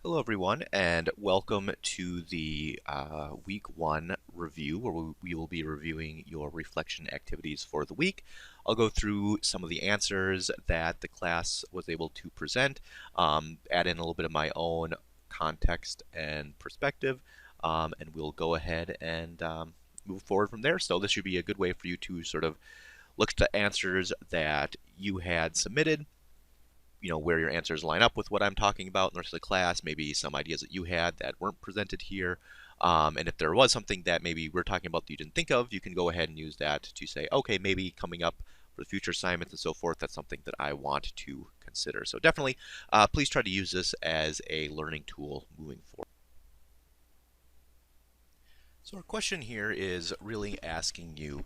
Hello, everyone, and welcome to the week one review where we will be reviewing your reflection activities for the week. I'll go through some of the answers that the class was able to present, add in a little bit of my own context and perspective, and we'll go ahead and move forward from there. So, this should be a good way for you to sort of look at the answers that you had submitted, where your answers line up with what I'm talking about in the rest of the class, maybe some ideas that you had that weren't presented here. And if there was something that maybe we're talking about that you didn't think of, you can go ahead and use that to say, okay, maybe coming up for the future assignments and so forth, that's something that I want to consider. So definitely, please try to use this as a learning tool moving forward. So our question here is really asking you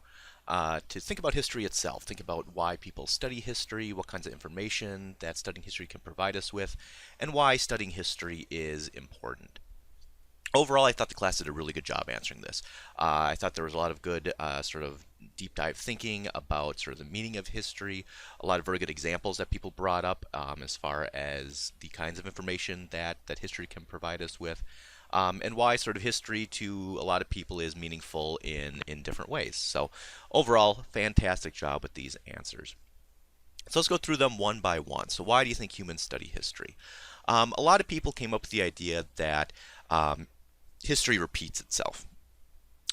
to think about history itself. Think about why people study history, what kinds of information that studying history can provide us with, and why studying history is important. Overall, I thought the class did a really good job answering this. I thought there was a lot of good sort of deep dive thinking about sort of the meaning of history, a lot of very good examples that people brought up as far as the kinds of information that history can provide us with. And why sort of history to a lot of people is meaningful in different ways. So overall, fantastic job with these answers. So let's go through them one by one. So why do you think humans study history? A lot of people came up with the idea that history repeats itself.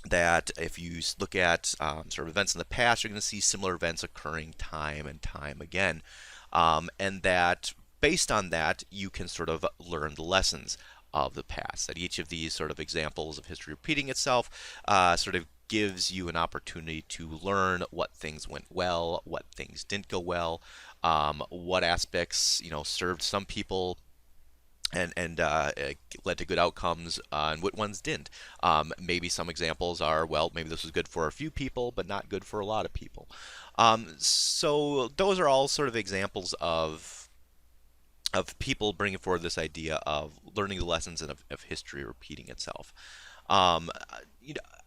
That if you look at sort of events in the past, you're going to see similar events occurring time and time again. And that based on that, you can sort of learn the lessons of the past. That each of these sort of examples of history repeating itself sort of gives you an opportunity to learn what things went well, what things didn't go well, what aspects served some people and led to good outcomes, and what ones didn't. Maybe some examples are, well, maybe this was good for a few people, but not good for a lot of people. So those are all sort of examples of people bringing forward this idea of learning the lessons and of history repeating itself. Um,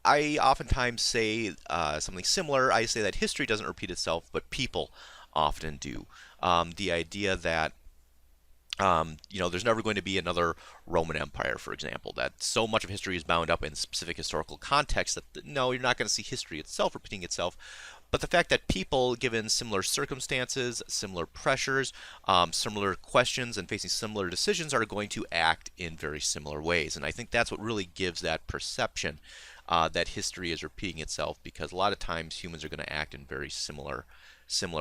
I oftentimes say something similar. I say that history doesn't repeat itself, but people often do. The idea that there's never going to be another Roman Empire, for example, that so much of history is bound up in specific historical context that no, you're not going to see history itself repeating itself. But the fact that people, given similar circumstances, similar pressures, similar questions, and facing similar decisions, are going to act in very similar ways. And I think that's what really gives that perception that history is repeating itself, because a lot of times humans are going to act in very similar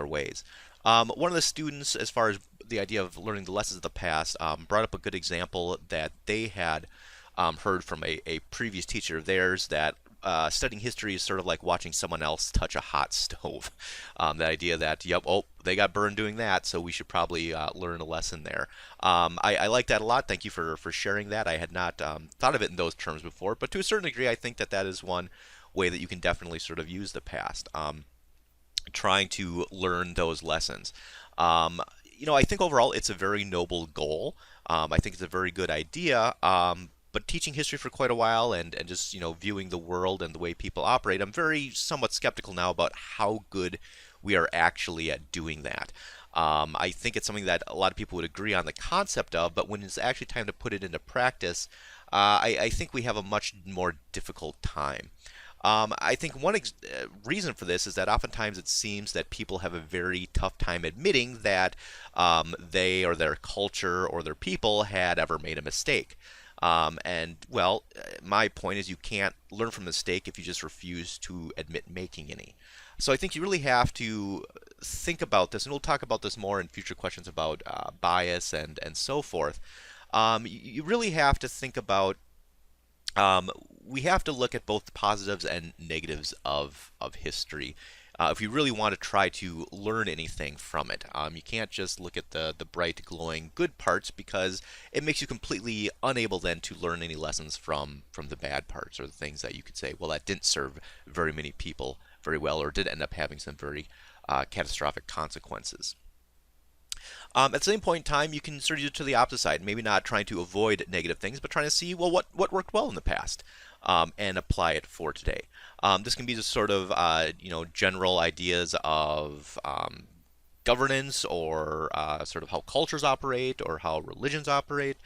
ways. One of the students, as far as the idea of learning the lessons of the past, brought up a good example that they had heard from a previous teacher of theirs, that studying history is sort of like watching someone else touch a hot stove. The idea that, yep, oh, they got burned doing that, so we should probably learn a lesson there. I like that a lot. Thank you for sharing that. I had not thought of it in those terms before, but to a certain degree, I think that is one way that you can definitely sort of use the past. Trying to learn those lessons. I think overall it's a very noble goal. I think it's a very good idea. But teaching history for quite a while and just viewing the world and the way people operate, I'm very somewhat skeptical now about how good we are actually at doing that. I think it's something that a lot of people would agree on the concept of, but when it's actually time to put it into practice, I think we have a much more difficult time. I think one reason for this is that oftentimes it seems that people have a very tough time admitting that they or their culture or their people had ever made a mistake. My point is you can't learn from a mistake if you just refuse to admit making any. So I think you really have to think about this, and we'll talk about this more in future questions about bias and so forth. You really have to think about we have to look at both the positives and negatives of history if you really want to try to learn anything from it. You can't just look at the bright, glowing, good parts, because it makes you completely unable then to learn any lessons from the bad parts, or the things that you could say, well, that didn't serve very many people very well, or did end up having some very catastrophic consequences. At the same point in time, you can sort of do it to the opposite side. Maybe not trying to avoid negative things, but trying to see, well, what worked well in the past, and apply it for today. This can be just sort of, general ideas of governance or sort of how cultures operate or how religions operate.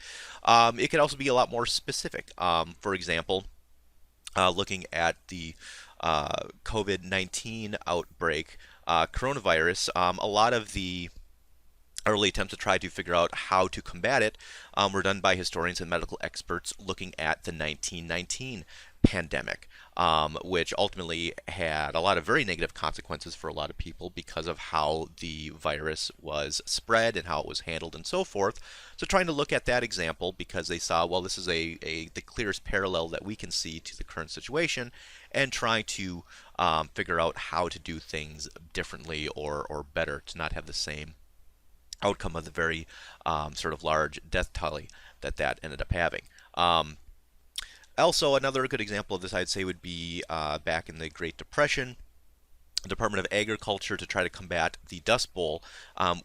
It could also be a lot more specific. For example, looking at the COVID-19 outbreak, coronavirus, a lot of the early attempts to try to figure out how to combat it were done by historians and medical experts looking at the 1919 pandemic, which ultimately had a lot of very negative consequences for a lot of people because of how the virus was spread and how it was handled and so forth. So trying to look at that example because they saw, well, this is the clearest parallel that we can see to the current situation, and trying to figure out how to do things differently or better to not have the same outcome of the very sort of large death tally that ended up having. Also, another good example of this, I'd say, would be back in the Great Depression. The Department of Agriculture, to try to combat the Dust Bowl,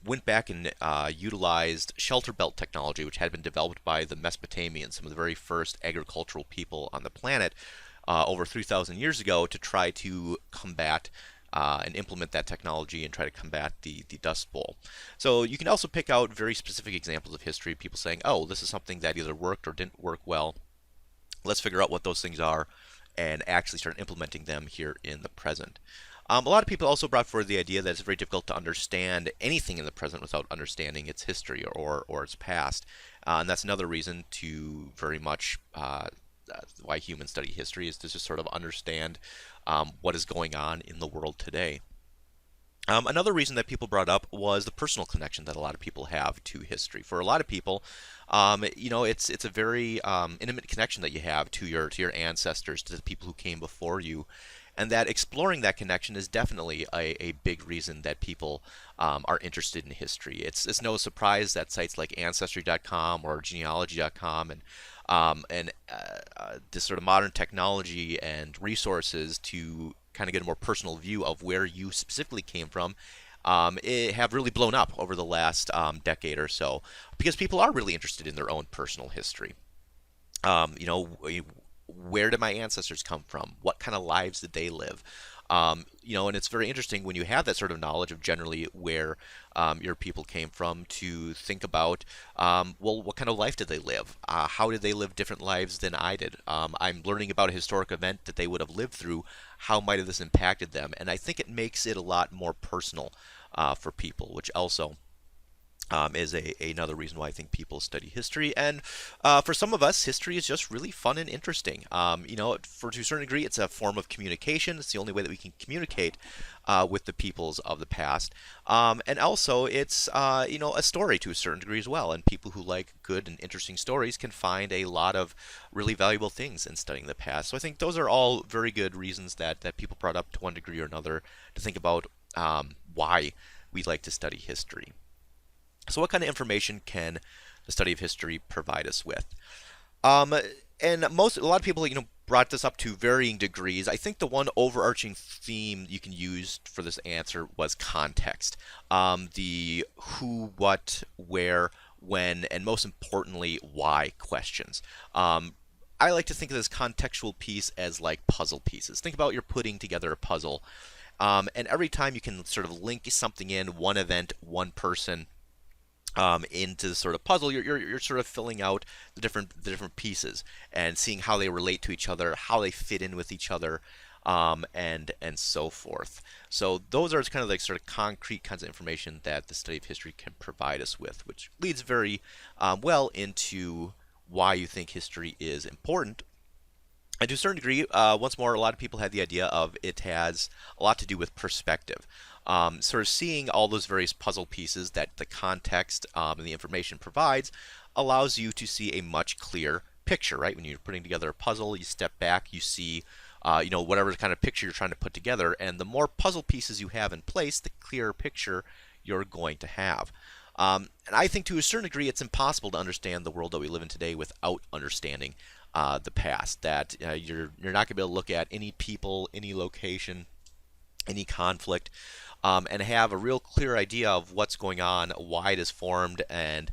went back and utilized shelter belt technology, which had been developed by the Mesopotamians, some of the very first agricultural people on the planet, over 3,000 years ago, to try to combat and implement that technology and try to combat the Dust Bowl. So you can also pick out very specific examples of history, people saying, oh, this is something that either worked or didn't work well. Let's figure out what those things are and actually start implementing them here in the present. A lot of people also brought forward the idea that it's very difficult to understand anything in the present without understanding its history or its past. And that's another reason to very much why humans study history, is to just sort of understand what is going on in the world today. Another reason that people brought up was the personal connection that a lot of people have to history. For a lot of people, it's a very intimate connection that you have to your ancestors, to the people who came before you, and that exploring that connection is definitely a big reason that people are interested in history. It's no surprise that sites like Ancestry.com or Genealogy.com and this sort of modern technology and resources to kind of get a more personal view of where you specifically came from have really blown up over the last decade or so, because people are really interested in their own personal history. Where did my ancestors come from? What kind of lives did they live? And it's very interesting when you have that sort of knowledge of generally where your people came from, to think about, well, what kind of life did they live? How did they live different lives than I did? I'm learning about a historic event that they would have lived through. How might have this impacted them? And I think it makes it a lot more personal for people, which also is another reason why I think people study history. And for some of us, history is just really fun and interesting. To a certain degree, it's a form of communication. It's the only way that we can communicate with the peoples of the past. And also, it's a story to a certain degree as well. And people who like good and interesting stories can find a lot of really valuable things in studying the past. So I think those are all very good reasons that people brought up to one degree or another to think about why we like to study history. So what kind of information can the study of history provide us with? And a lot of people, brought this up to varying degrees. I think the one overarching theme you can use for this answer was context. The who, what, where, when, and most importantly, why questions. I like to think of this contextual piece as like puzzle pieces. Think about you're putting together a puzzle, and every time you can sort of link something in, one event, one person, into the sort of puzzle, you're sort of filling out the different pieces and seeing how they relate to each other, how they fit in with each other, and so forth. So those are kind of like sort of concrete kinds of information that the study of history can provide us with, which leads very well into why you think history is important. And to a certain degree, once more, a lot of people had the idea of it has a lot to do with perspective. Sort of seeing all those various puzzle pieces that the context and the information provides allows you to see a much clearer picture, right? When you're putting together a puzzle, you step back, you see, whatever kind of picture you're trying to put together, and the more puzzle pieces you have in place, the clearer picture you're going to have. And I think to a certain degree, it's impossible to understand the world that we live in today without understanding the past. That you're not going to be able to look at any people, any location, any conflict, and have a real clear idea of what's going on, why it is formed, and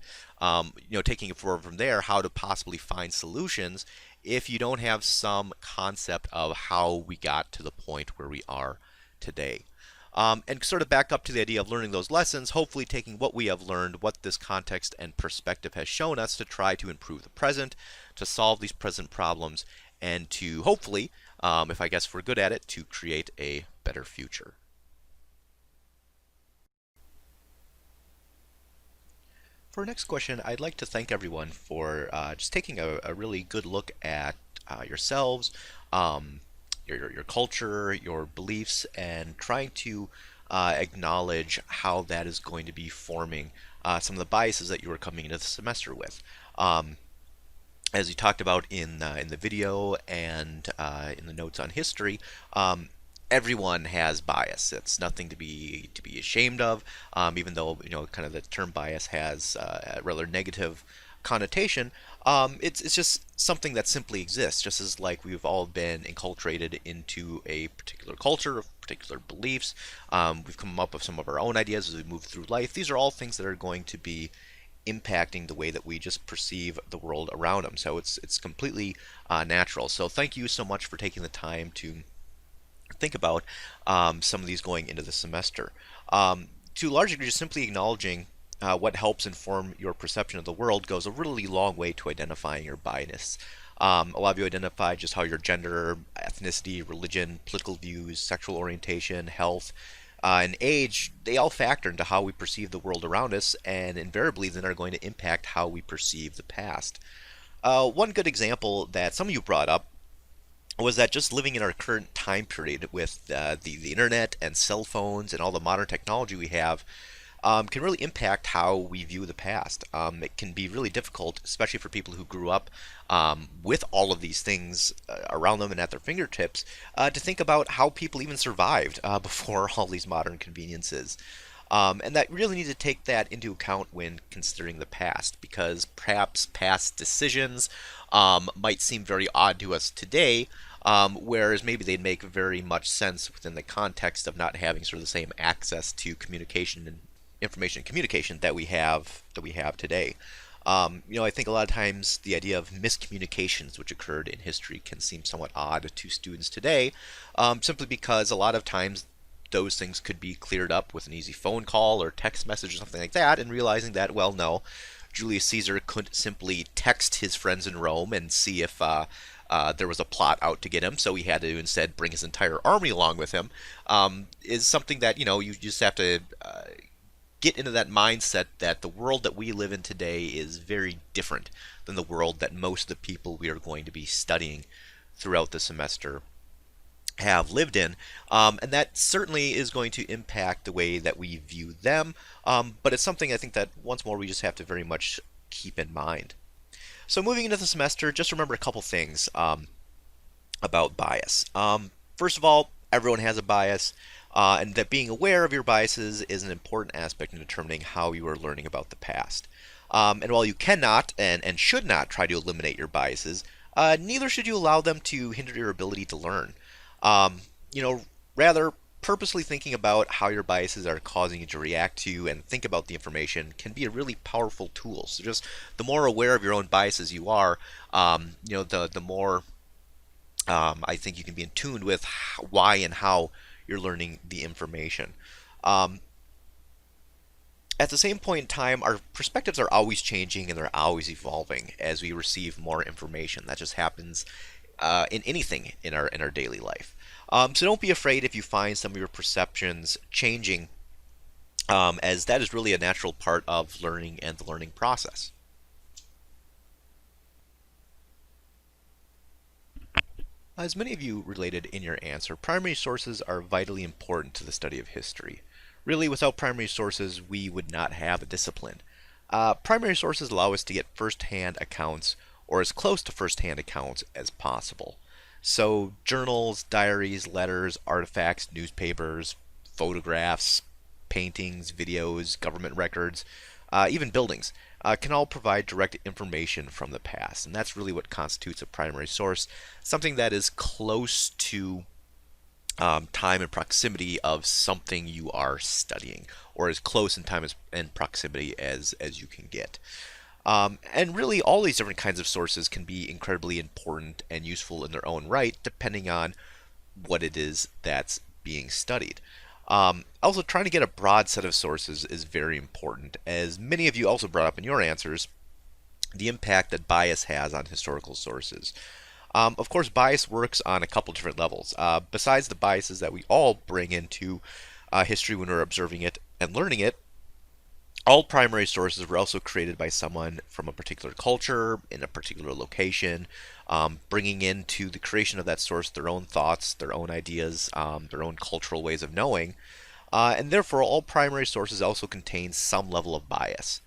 taking it forward from there, how to possibly find solutions if you don't have some concept of how we got to the point where we are today. And sort of back up to the idea of learning those lessons, hopefully taking what we have learned, what this context and perspective has shown us to try to improve the present, to solve these present problems, and to hopefully, if I guess we're good at it, to create a better future. For our next question, I'd like to thank everyone for just taking a really good look at yourselves, um, your culture, your beliefs, and trying to acknowledge how that is going to be forming some of the biases that you are coming into the semester with. Um, as you talked about in the video and in the notes on history, everyone has bias. It's nothing to be ashamed of, even though kind of the term bias has a rather negative connotation. It's just something that simply exists, just as like we've all been enculturated into a particular culture, of particular beliefs. We've come up with some of our own ideas as we move through life. These are all things that are going to be impacting the way that we just perceive the world around them. So it's completely natural. So thank you so much for taking the time to think about some of these going into the semester. To a large degree, just simply acknowledging what helps inform your perception of the world goes a really long way to identifying your bias. A lot of you identify just how your gender, ethnicity, religion, political views, sexual orientation, health, and age, they all factor into how we perceive the world around us, and invariably then are going to impact how we perceive the past. One good example that some of you brought up was that just living in our current time period with the internet and cell phones and all the modern technology we have can really impact how we view the past. It can be really difficult, especially for people who grew up with all of these things around them and at their fingertips, to think about how people even survived before all these modern conveniences. And that really need to take that into account when considering the past, because perhaps past decisions might seem very odd to us today, whereas maybe they'd make very much sense within the context of not having sort of the same access to communication and information communication that we have today. I think a lot of times the idea of miscommunications which occurred in history can seem somewhat odd to students today, simply because a lot of times those things could be cleared up with an easy phone call or text message or something like that, and realizing that, well, no, Julius Caesar couldn't simply text his friends in Rome and see if there was a plot out to get him, so he had to instead bring his entire army along with him, is something that, you just have to get into that mindset that the world that we live in today is very different than the world that most of the people we are going to be studying throughout the semester have lived in, and that certainly is going to impact the way that we view them, but it's something I think that once more we just have to very much keep in mind. So moving into the semester, just remember a couple things about bias. First of all, everyone has a bias, and that being aware of your biases is an important aspect in determining how you are learning about the past. And while you cannot and should not try to eliminate your biases, neither should you allow them to hinder your ability to learn. Um, Rather, purposely thinking about how your biases are causing you to react to and think about the information can be a really powerful tool. So just the more aware of your own biases you are, the more I think you can be in tune with why and how you're learning the information. Um, at the same point in time, our perspectives are always changing and they're always evolving as we receive more information. That just happens in anything in our daily life. So don't be afraid if you find some of your perceptions changing, as that is really a natural part of learning and the learning process. As many of you related in your answer, primary sources are vitally important to the study of history. Really, without primary sources, we would not have a discipline. Primary sources allow us to get first-hand accounts, or as close to first-hand accounts as possible. So journals, diaries, letters, artifacts, newspapers, photographs, paintings, videos, government records, even buildings, can all provide direct information from the past. And that's really what constitutes a primary source, something that is close to time and proximity of something you are studying, or as close in time and proximity as you can get. And really, all these different kinds of sources can be incredibly important and useful in their own right, depending on what it is that's being studied. Also, trying to get a broad set of sources is very important, as many of you also brought up in your answers the impact that bias has on historical sources. Of course, bias works on a couple different levels. Besides the biases that we all bring into history when we're observing it and learning it, all primary sources were also created by someone from a particular culture in a particular location, bringing into the creation of that source their own thoughts, their own ideas, their own cultural ways of knowing, and therefore all primary sources also contain some level of bias.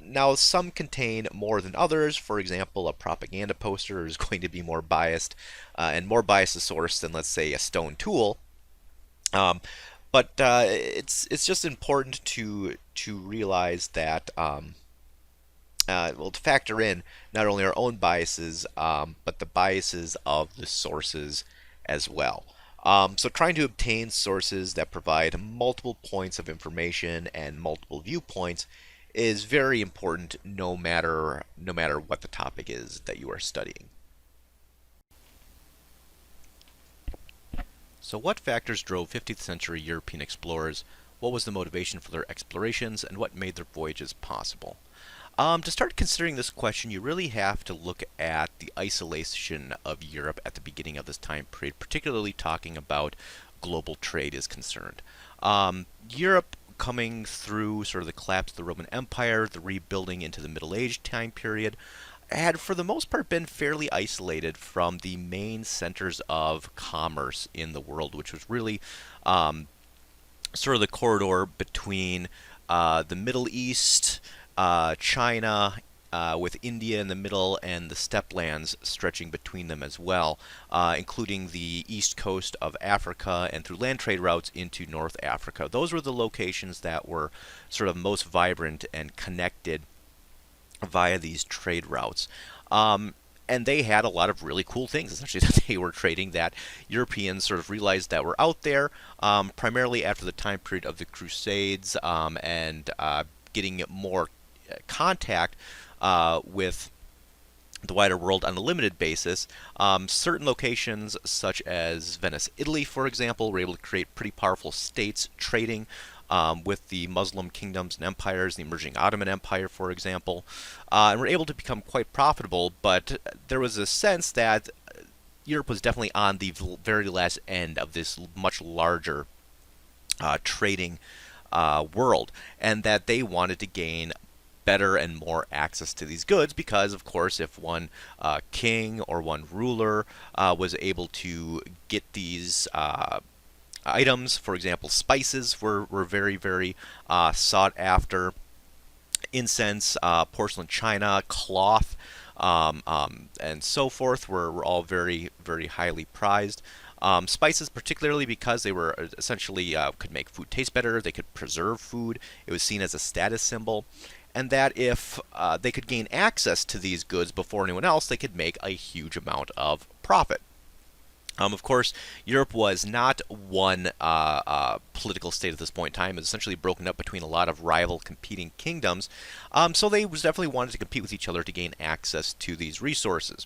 Now, some contain more than others. For example, a propaganda poster is going to be more biased and more biased a source than, let's say, a stone tool. Um, but it's just important to realize that well, to factor in not only our own biases but the biases of the sources as well. So trying to obtain sources that provide multiple points of information and multiple viewpoints is very important no matter what the topic is that you are studying. So, what factors drove 15th century European explorers? What was the motivation for their explorations, and what made their voyages possible? To start considering this question, you really have to look at the isolation of Europe at the beginning of this time period, particularly talking about global trade is concerned. Europe coming through sort of the collapse of the Roman Empire, the rebuilding into the Middle Age time period, had for the most part been fairly isolated from the main centers of commerce in the world, which was really sort of the corridor between the Middle East, China, with India in the middle, and the steppe lands stretching between them as well, including the east coast of Africa and through land trade routes into North Africa. Those were the locations that were sort of most vibrant and connected via these trade routes. And they had a lot of really cool things, essentially, that they were trading that Europeans sort of realized that were out there, primarily after the time period of the Crusades and getting more contact with the wider world on a limited basis. Certain locations, such as Venice, Italy, for example, were able to create pretty powerful states trading with the Muslim kingdoms and empires, the emerging Ottoman Empire, for example, and were able to become quite profitable. But there was a sense that Europe was definitely on the very last end of this much larger trading world, and that they wanted to gain better and more access to these goods because, of course, if one king or one ruler was able to get these items, for example, spices were very, very sought after, incense, porcelain china, cloth, and so forth were all very, very highly prized. Spices, particularly because they were essentially could make food taste better, they could preserve food. It was seen as a status symbol, and that if they could gain access to these goods before anyone else, they could make a huge amount of profit. Of course, Europe was not one political state at this point in time. It was essentially broken up between a lot of rival competing kingdoms. So they was definitely wanted to compete with each other to gain access to these resources.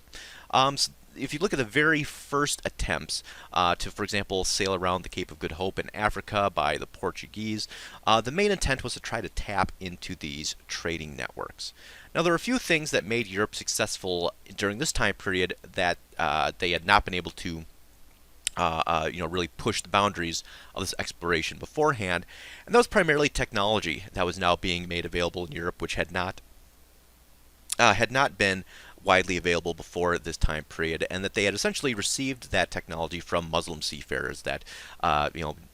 If you look at the very first attempts to, for example, sail around the Cape of Good Hope in Africa by the Portuguese, the main intent was to try to tap into these trading networks. Now, there are a few things that made Europe successful during this time period that they had not been able to really push the boundaries of this exploration beforehand, and that was primarily technology that was now being made available in Europe, which had not been widely available before this time period, and that they had essentially received that technology from Muslim seafarers. That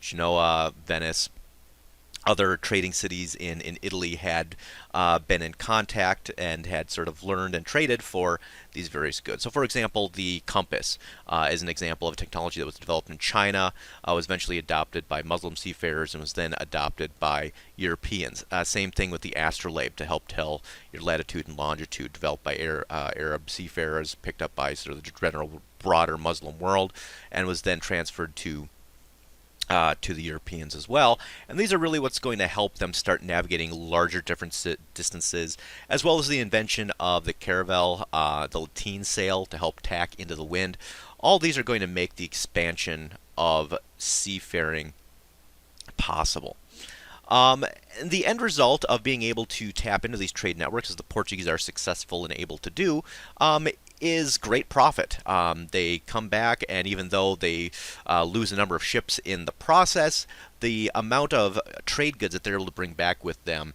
Genoa, Venice, other trading cities in Italy had been in contact and had sort of learned and traded for these various goods. So, for example, the compass is an example of a technology that was developed in China, was eventually adopted by Muslim seafarers, and was then adopted by Europeans. Same thing with the astrolabe to help tell your latitude and longitude, developed by Arab seafarers, picked up by sort of the general broader Muslim world, and was then transferred to the Europeans as well. And these are really what's going to help them start navigating larger distances, as well as the invention of the caravel, the lateen sail to help tack into the wind. All these are going to make the expansion of seafaring possible. Um, the end result of being able to tap into these trade networks, as the Portuguese are successful and able to do, is great profit. They come back, and even though they lose a number of ships in the process, the amount of trade goods that they're able to bring back with them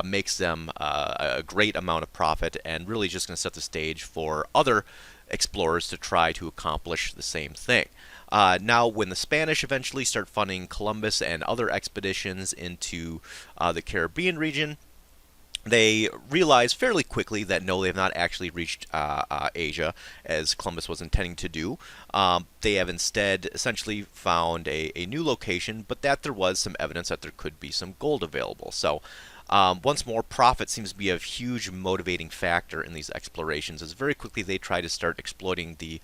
makes them a great amount of profit, and really just going to set the stage for other explorers to try to accomplish the same thing. Now, when the Spanish eventually start funding Columbus and other expeditions into the Caribbean region, they realize fairly quickly that no, they have not actually reached Asia as Columbus was intending to do. They have instead essentially found a new location, but that there was some evidence that there could be some gold available. So, once more, profit seems to be a huge motivating factor in these explorations, as very quickly they try to start exploiting the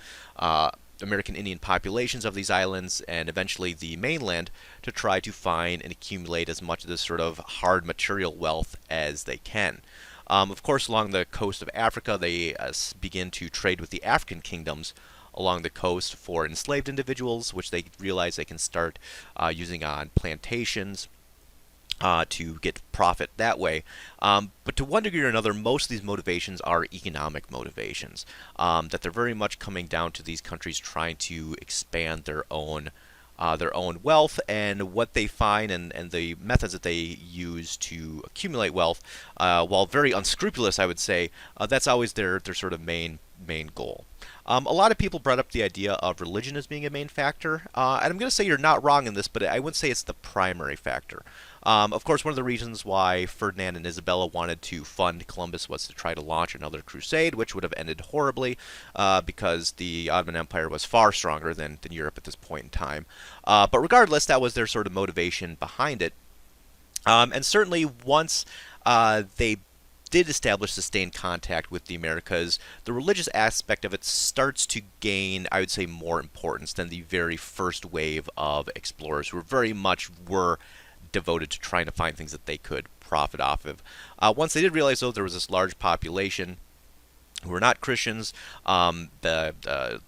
American Indian populations of these islands and eventually the mainland to try to find and accumulate as much of this sort of hard material wealth as they can. Of course, along the coast of Africa, they begin to trade with the African kingdoms along the coast for enslaved individuals, which they realize they can start using on plantations to get profit that way. But to one degree or another, most of these motivations are economic motivations. That they're very much coming down to these countries trying to expand their own wealth, and what they find and the methods that they use to accumulate wealth, while very unscrupulous, I would say, that's always their sort of main goal. A lot of people brought up the idea of religion as being a main factor, and I'm going to say you're not wrong in this, but I wouldn't say it's the primary factor. Of course, one of the reasons why Ferdinand and Isabella wanted to fund Columbus was to try to launch another crusade, which would have ended horribly because the Ottoman Empire was far stronger than Europe at this point in time. But regardless, that was their sort of motivation behind it. And certainly, once they did establish sustained contact with the Americas, the religious aspect of it starts to gain, I would say, more importance than the very first wave of explorers who very much were devoted to trying to find things that they could profit off of. Once they did realize, though, there was this large population who are not Christians, the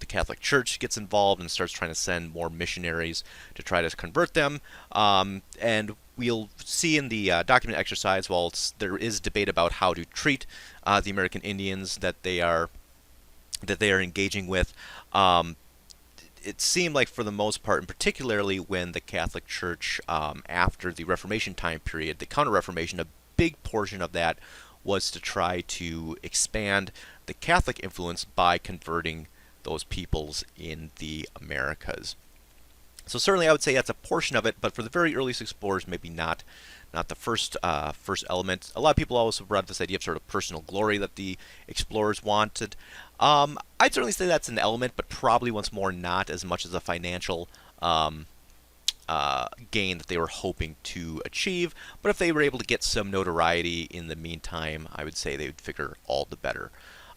Catholic Church gets involved and starts trying to send more missionaries to try to convert them. And we'll see in the document exercise, while there is debate about how to treat the American Indians that they are engaging with. It seemed like, for the most part, and particularly when the Catholic Church, after the Reformation time period, the Counter-Reformation, a big portion of that was to try to expand the Catholic influence by converting those peoples in the Americas. So certainly I would say that's a portion of it, but for the very earliest explorers, maybe not the first element. A lot of people also brought up this idea of sort of personal glory that the explorers wanted. I'd certainly say that's an element, but probably once more not as much as a financial gain that they were hoping to achieve. But if they were able to get some notoriety in the meantime, I would say they would figure all the better.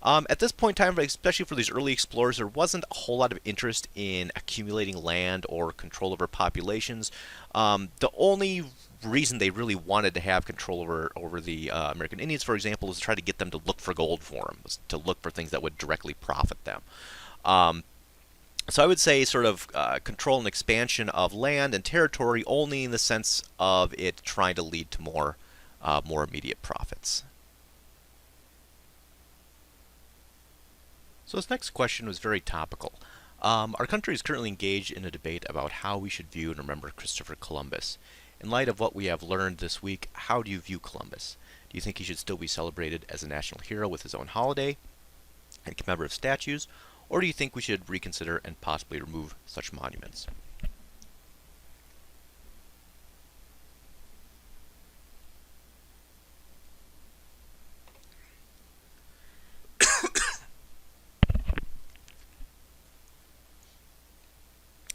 At this point in time, especially for these early explorers, there wasn't a whole lot of interest in accumulating land or control over populations. The only reason they really wanted to have control over the American Indians, for example, was to try to get them to look for gold for them, was to look for things that would directly profit them. So I would say sort of control and expansion of land and territory only in the sense of it trying to lead to more immediate profits. So this next question was very topical. Our country is currently engaged in a debate about how we should view and remember Christopher Columbus. In light of what we have learned this week, how do you view Columbus? Do you think he should still be celebrated as a national hero with his own holiday and commemorative statues, or do you think we should reconsider and possibly remove such monuments?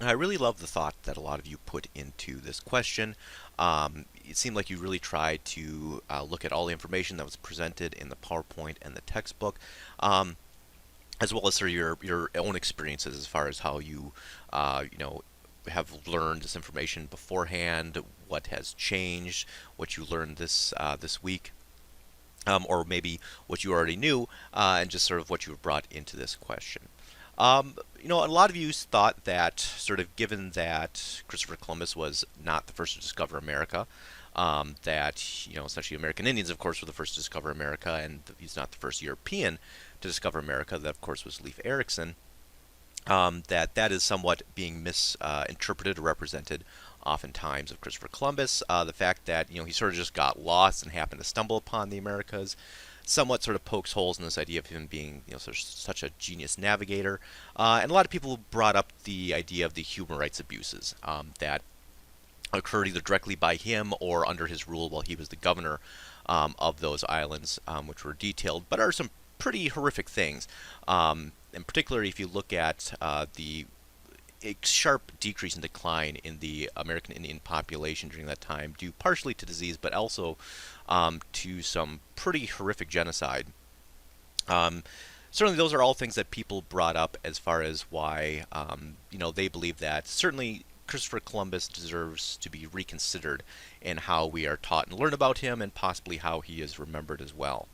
I really love the thought that a lot of you put into this question. It seemed like you really tried to look at all the information that was presented in the PowerPoint and the textbook, as well as sort of your own experiences as far as how you have learned this information beforehand, what has changed, what you learned this week, or maybe what you already knew, and just sort of what you have brought into this question. A lot of you thought that, sort of given that Christopher Columbus was not the first to discover America, that, essentially American Indians, of course, were the first to discover America, and he's not the first European to discover America. That, of course, was Leif Erikson. That is somewhat being misinterpreted or represented oftentimes of Christopher Columbus. The fact that he sort of just got lost and happened to stumble upon the Americas somewhat sort of pokes holes in this idea of him being such a genius navigator. And a lot of people brought up the idea of the human rights abuses that occurred either directly by him or under his rule while he was the governor of those islands, which were detailed, but are some pretty horrific things. And particularly if you look at the sharp decrease in decline in the American Indian population during that time, due partially to disease, but also to some pretty horrific genocide. Certainly, those are all things that people brought up as far as why they believe that certainly Christopher Columbus deserves to be reconsidered in how we are taught and learn about him, and possibly how he is remembered as well.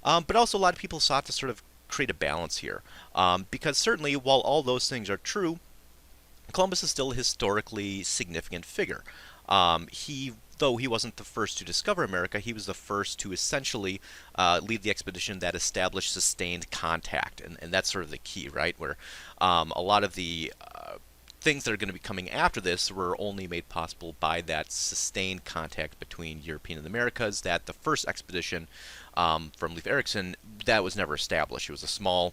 But also, a lot of people sought to sort of create a balance here, because certainly, while all those things are true, Columbus is still a historically significant figure. Though he wasn't the first to discover America, he was the first to essentially lead the expedition that established sustained contact, and that's sort of the key, right? Where a lot of the things that are going to be coming after this were only made possible by that sustained contact between European and the Americas. That the first expedition from Leif Erikson, that was never established. It was a small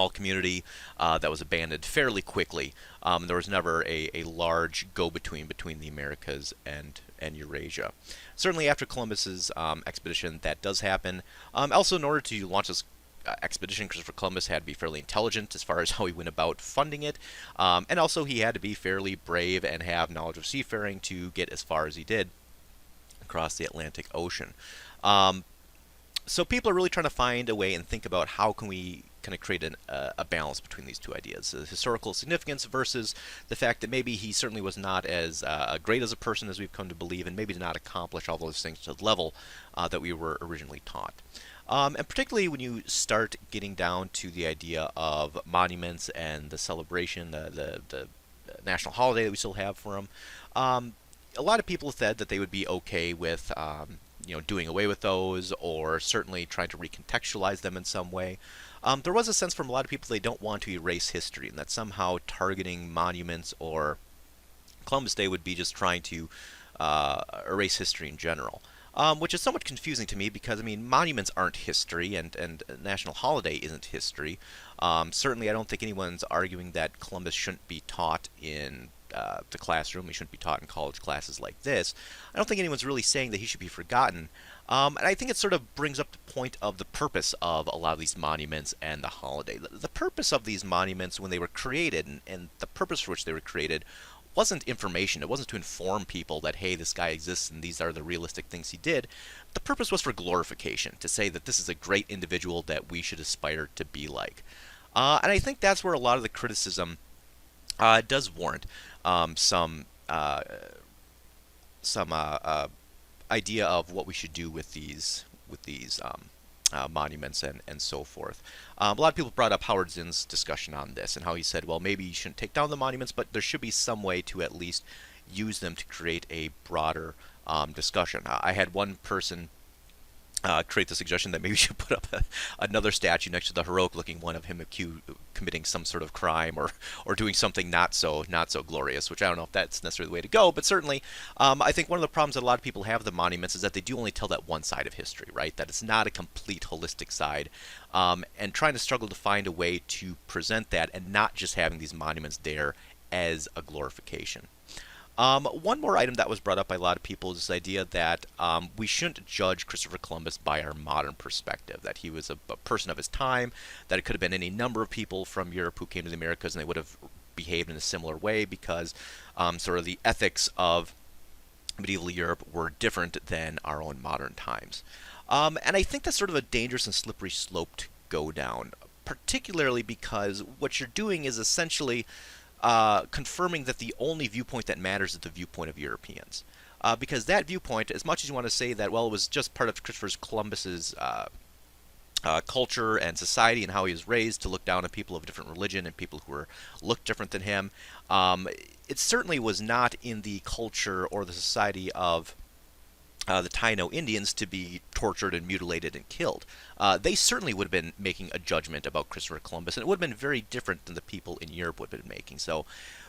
community that was abandoned fairly quickly. There was never a large go-between between the Americas and Eurasia. Certainly after Columbus's expedition, that does happen. Also, in order to launch this expedition, Christopher Columbus had to be fairly intelligent as far as how he went about funding it. And also he had to be fairly brave and have knowledge of seafaring to get as far as he did across the Atlantic Ocean. So people are really trying to find a way and think about how can we kind of create a balance between these two ideas, the historical significance versus the fact that maybe he certainly was not as great as a person as we've come to believe, and maybe did not accomplish all those things to the level that we were originally taught. And particularly when you start getting down to the idea of monuments and the celebration, the national holiday that we still have for him, a lot of people said that they would be okay with doing away with those, or certainly trying to recontextualize them in some way. There was a sense from a lot of people they don't want to erase history, and that somehow targeting monuments or Columbus Day would be just trying to erase history in general. Which is somewhat confusing to me because, monuments aren't history, and national holiday isn't history. Certainly, I don't think anyone's arguing that Columbus shouldn't be taught in the classroom. He shouldn't be taught in college classes like this. I don't think anyone's really saying that he should be forgotten. And I think it sort of brings up the point of the purpose of a lot of these monuments and the holiday. The purpose of these monuments when they were created, and the purpose for which they were created, wasn't information. It wasn't to inform people that, hey, this guy exists and these are the realistic things he did. The purpose was for glorification, to say that this is a great individual that we should aspire to be like. And I think that's where a lot of the criticism does warrant some idea of what we should do with these monuments and so forth. A lot of people brought up Howard Zinn's discussion on this and how he said, well, maybe you shouldn't take down the monuments, but there should be some way to at least use them to create a broader discussion. I had one person create the suggestion that maybe we should put up another statue next to the heroic looking one of him committing some sort of crime or doing something not so glorious, which I don't know if that's necessarily the way to go, but certainly I think one of the problems that a lot of people have with the monuments is that they do only tell that one side of history, right? That it's not a complete holistic side, and trying to struggle to find a way to present that and not just having these monuments there as a glorification. One more item that was brought up by a lot of people is this idea that we shouldn't judge Christopher Columbus by our modern perspective, that he was a person of his time, that it could have been any number of people from Europe who came to the Americas and they would have behaved in a similar way because sort of the ethics of medieval Europe were different than our own modern times. And I think that's sort of a dangerous and slippery slope to go down, particularly because what you're doing is essentially confirming that the only viewpoint that matters is the viewpoint of Europeans. Because that viewpoint, as much as you want to say that, well, it was just part of Christopher Columbus's culture and society and how he was raised to look down on people of a different religion and people who were looked different than him. Um, it certainly was not in the culture or the society of the Taino Indians to be tortured and mutilated and killed. They certainly would have been making a judgment about Christopher Columbus, and it would have been very different than the people in Europe would have been making. So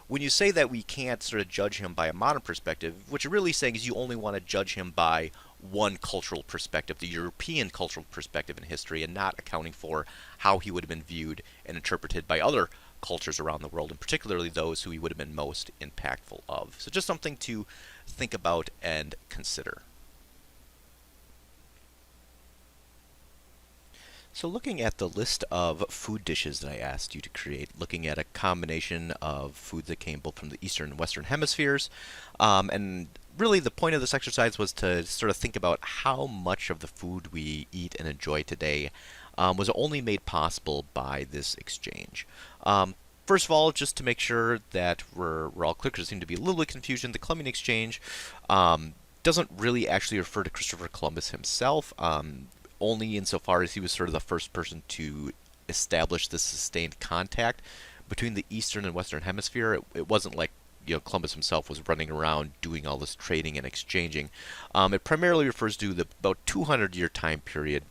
when you say that we can't sort of judge him by a modern perspective, what you're really saying is you only want to judge him by one cultural perspective, the European cultural perspective in history, and not accounting for how he would have been viewed and interpreted by other cultures around the world, and particularly those who he would have been most impactful of. So just something to think about and consider. So looking at the list of food dishes that I asked you to create, looking at a combination of food that came both from the Eastern and Western hemispheres, and really the point of this exercise was to sort of think about how much of the food we eat and enjoy today was only made possible by this exchange. First of all, just to make sure that we're all clear, because there seemed to be a little bit of confusion, the Columbian Exchange doesn't really actually refer to Christopher Columbus himself. Only insofar as he was sort of the first person to establish this sustained contact between the eastern and western hemisphere. It wasn't like Columbus himself was running around doing all this trading and exchanging. It primarily refers to the about 200-year time period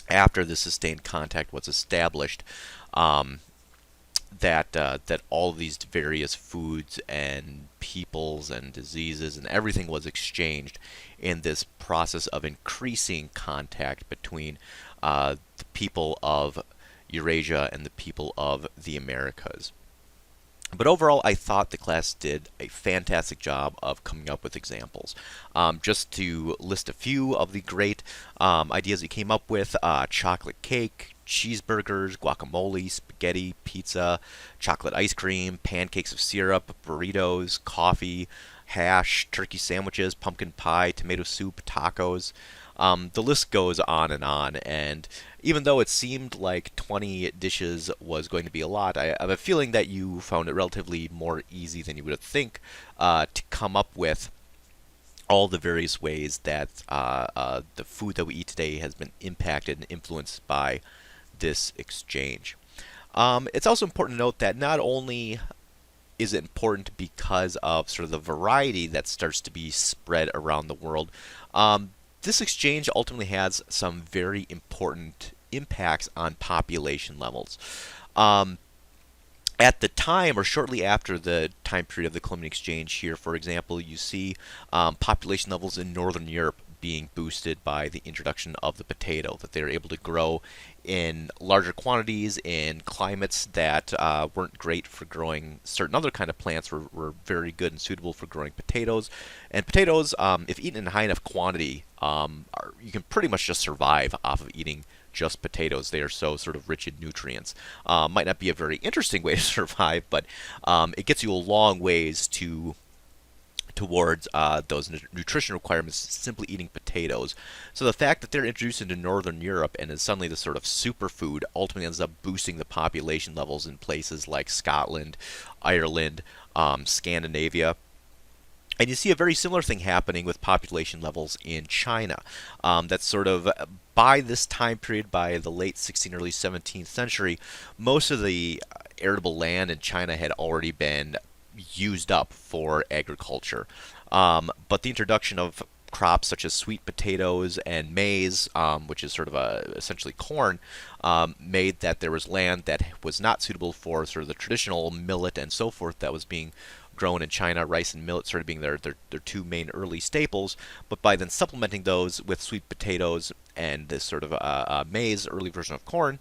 after the sustained contact was established. That all of these various foods and peoples and diseases and everything was exchanged in this process of increasing contact between the people of Eurasia and the people of the Americas. But overall, I thought the class did a fantastic job of coming up with examples. Just to list a few of the great ideas we came up with: chocolate cake, cheeseburgers, guacamole, spaghetti, pizza, chocolate ice cream, pancakes of syrup, burritos, coffee, hash, turkey sandwiches, pumpkin pie, tomato soup, tacos. The list goes on, and even though it seemed like 20 dishes was going to be a lot, I have a feeling that you found it relatively more easy than you would think to come up with all the various ways that the food that we eat today has been impacted and influenced by this exchange. It's also important to note that not only is it important because of sort of the variety that starts to be spread around the world, this exchange ultimately has some very important impacts on population levels. At the time, or shortly after the time period of the Columbian Exchange here, for example, you see population levels in Northern Europe being boosted by the introduction of the potato, that they were able to grow in larger quantities in climates that weren't great for growing certain other kind of plants, were very good and suitable for growing potatoes. And potatoes, if eaten in high enough quantity, you can pretty much just survive off of eating just potatoes. They are so sort of rich in nutrients. Might not be a very interesting way to survive, but it gets you a long ways towards those nutrition requirements simply eating potatoes. So the fact that they're introduced into Northern Europe and is suddenly the sort of superfood ultimately ends up boosting the population levels in places like Scotland, Ireland, Scandinavia. And you see a very similar thing happening with population levels in China. That's sort of by this time period, by the late 16th, early 17th century, most of the arable land in China had already been used up for agriculture. But the introduction of crops such as sweet potatoes and maize, which is sort of essentially corn, made that there was land that was not suitable for sort of the traditional millet and so forth that was being grown in China. Rice and millet sort of being their two main early staples, but by then supplementing those with sweet potatoes and this sort of maize, early version of corn,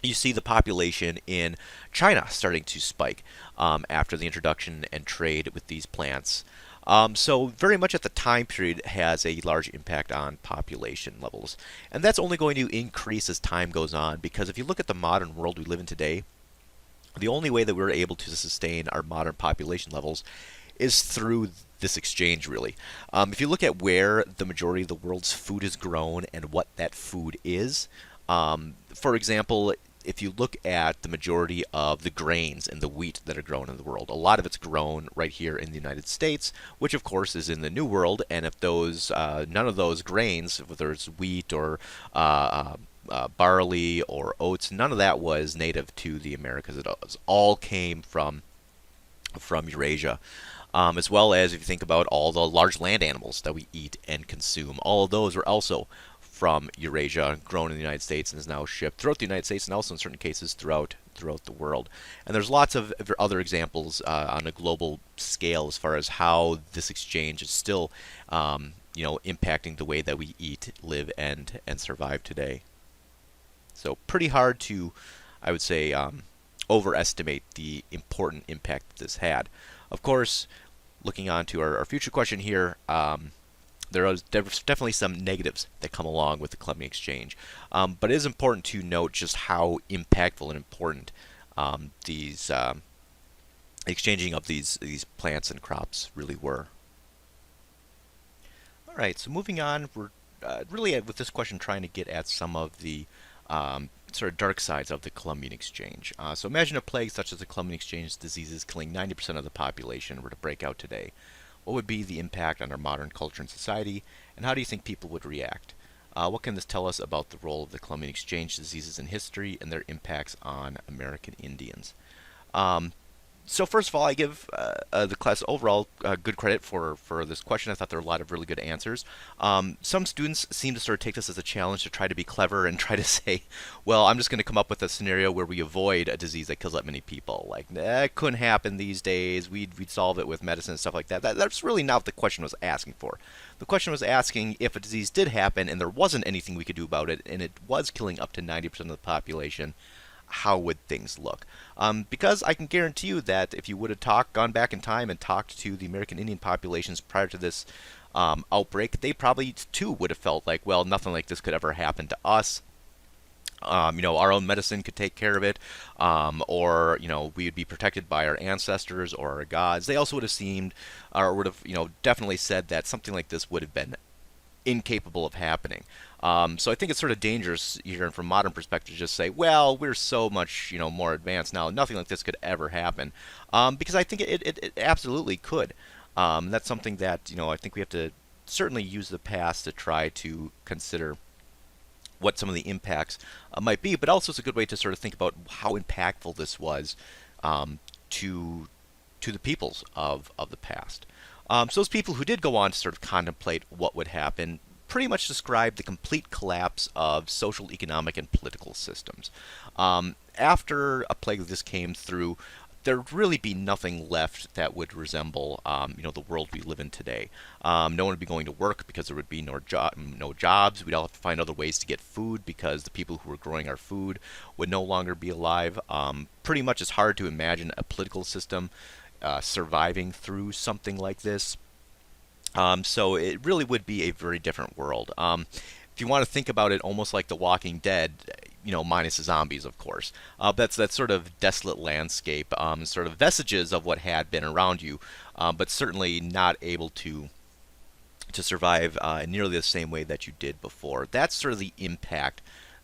you see the population in China starting to spike after the introduction and trade with these plants. So very much at the time period has a large impact on population levels. And that's only going to increase as time goes on, because if you look at the modern world we live in today, the only way that we're able to sustain our modern population levels is through this exchange, really. If you look at where the majority of the world's food is grown and what that food is, for example, if you look at the majority of the grains and the wheat that are grown in the world, a lot of it's grown right here in the United States, which of course is in the New World. And if those none of those grains, whether it's wheat or barley or oats. None of that was native to the Americas. It all came from Eurasia. As well as if you think about all the large land animals that we eat and consume, all of those were also from Eurasia, grown in the United States, and is now shipped throughout the United States and also in certain cases throughout the world. And there's lots of other examples on a global scale as far as how this exchange is still, impacting the way that we eat, live, and survive today. So pretty hard to, I would say, overestimate the important impact that this had. Of course, looking on to our future question here, there's definitely some negatives that come along with the Columbian Exchange, but it is important to note just how impactful and important these exchanging of these plants and crops really were. All right, so moving on, we're really with this question trying to get at some of the sort of dark sides of the Columbian Exchange. So imagine a plague such as the Columbian Exchange diseases killing 90% of the population were to break out today. What would be the impact on our modern culture and society, and how do you think people would react? What can this tell us about the role of the Columbian Exchange diseases in history and their impacts on American Indians? Um, so first of all, I give the class overall good credit for this question. I thought there were a lot of really good answers. Some students seem to sort of take this as a challenge to try to be clever and try to say, well, I'm just going to come up with a scenario where we avoid a disease that kills that many people. Like, that couldn't happen these days. We'd solve it with medicine and stuff like that. That's really not what the question was asking for. The question was asking if a disease did happen and there wasn't anything we could do about it, and it was killing up to 90% of the population, how would things look? Because I can guarantee you that if you would have gone back in time and talked to the American Indian populations prior to this outbreak, they probably too would have felt like, well, nothing like this could ever happen to us. Our own medicine could take care of it, or we would be protected by our ancestors or our gods. They also would have seemed, or would have, definitely said that something like this would have been incapable of happening. So I think it's sort of dangerous here from modern perspective to just say, well, we're so much more advanced now, nothing like this could ever happen, because I think it absolutely could. That's something that I think we have to certainly use the past to try to consider what some of the impacts might be, but also it's a good way to sort of think about how impactful this was to the peoples of the past. So those people who did go on to sort of contemplate what would happen pretty much described the complete collapse of social, economic, and political systems. After a plague of this came through, there'd really be nothing left that would resemble, the world we live in today. No one would be going to work because there would be no jobs. We'd all have to find other ways to get food because the people who were growing our food would no longer be alive. Pretty much it's hard to imagine a political system surviving through something like this. So it really would be a very different world. If you want to think about it almost like The Walking Dead, minus the zombies, of course. That's that sort of desolate landscape, sort of vestiges of what had been around you, but certainly not able to survive in nearly the same way that you did before. That's sort of the impact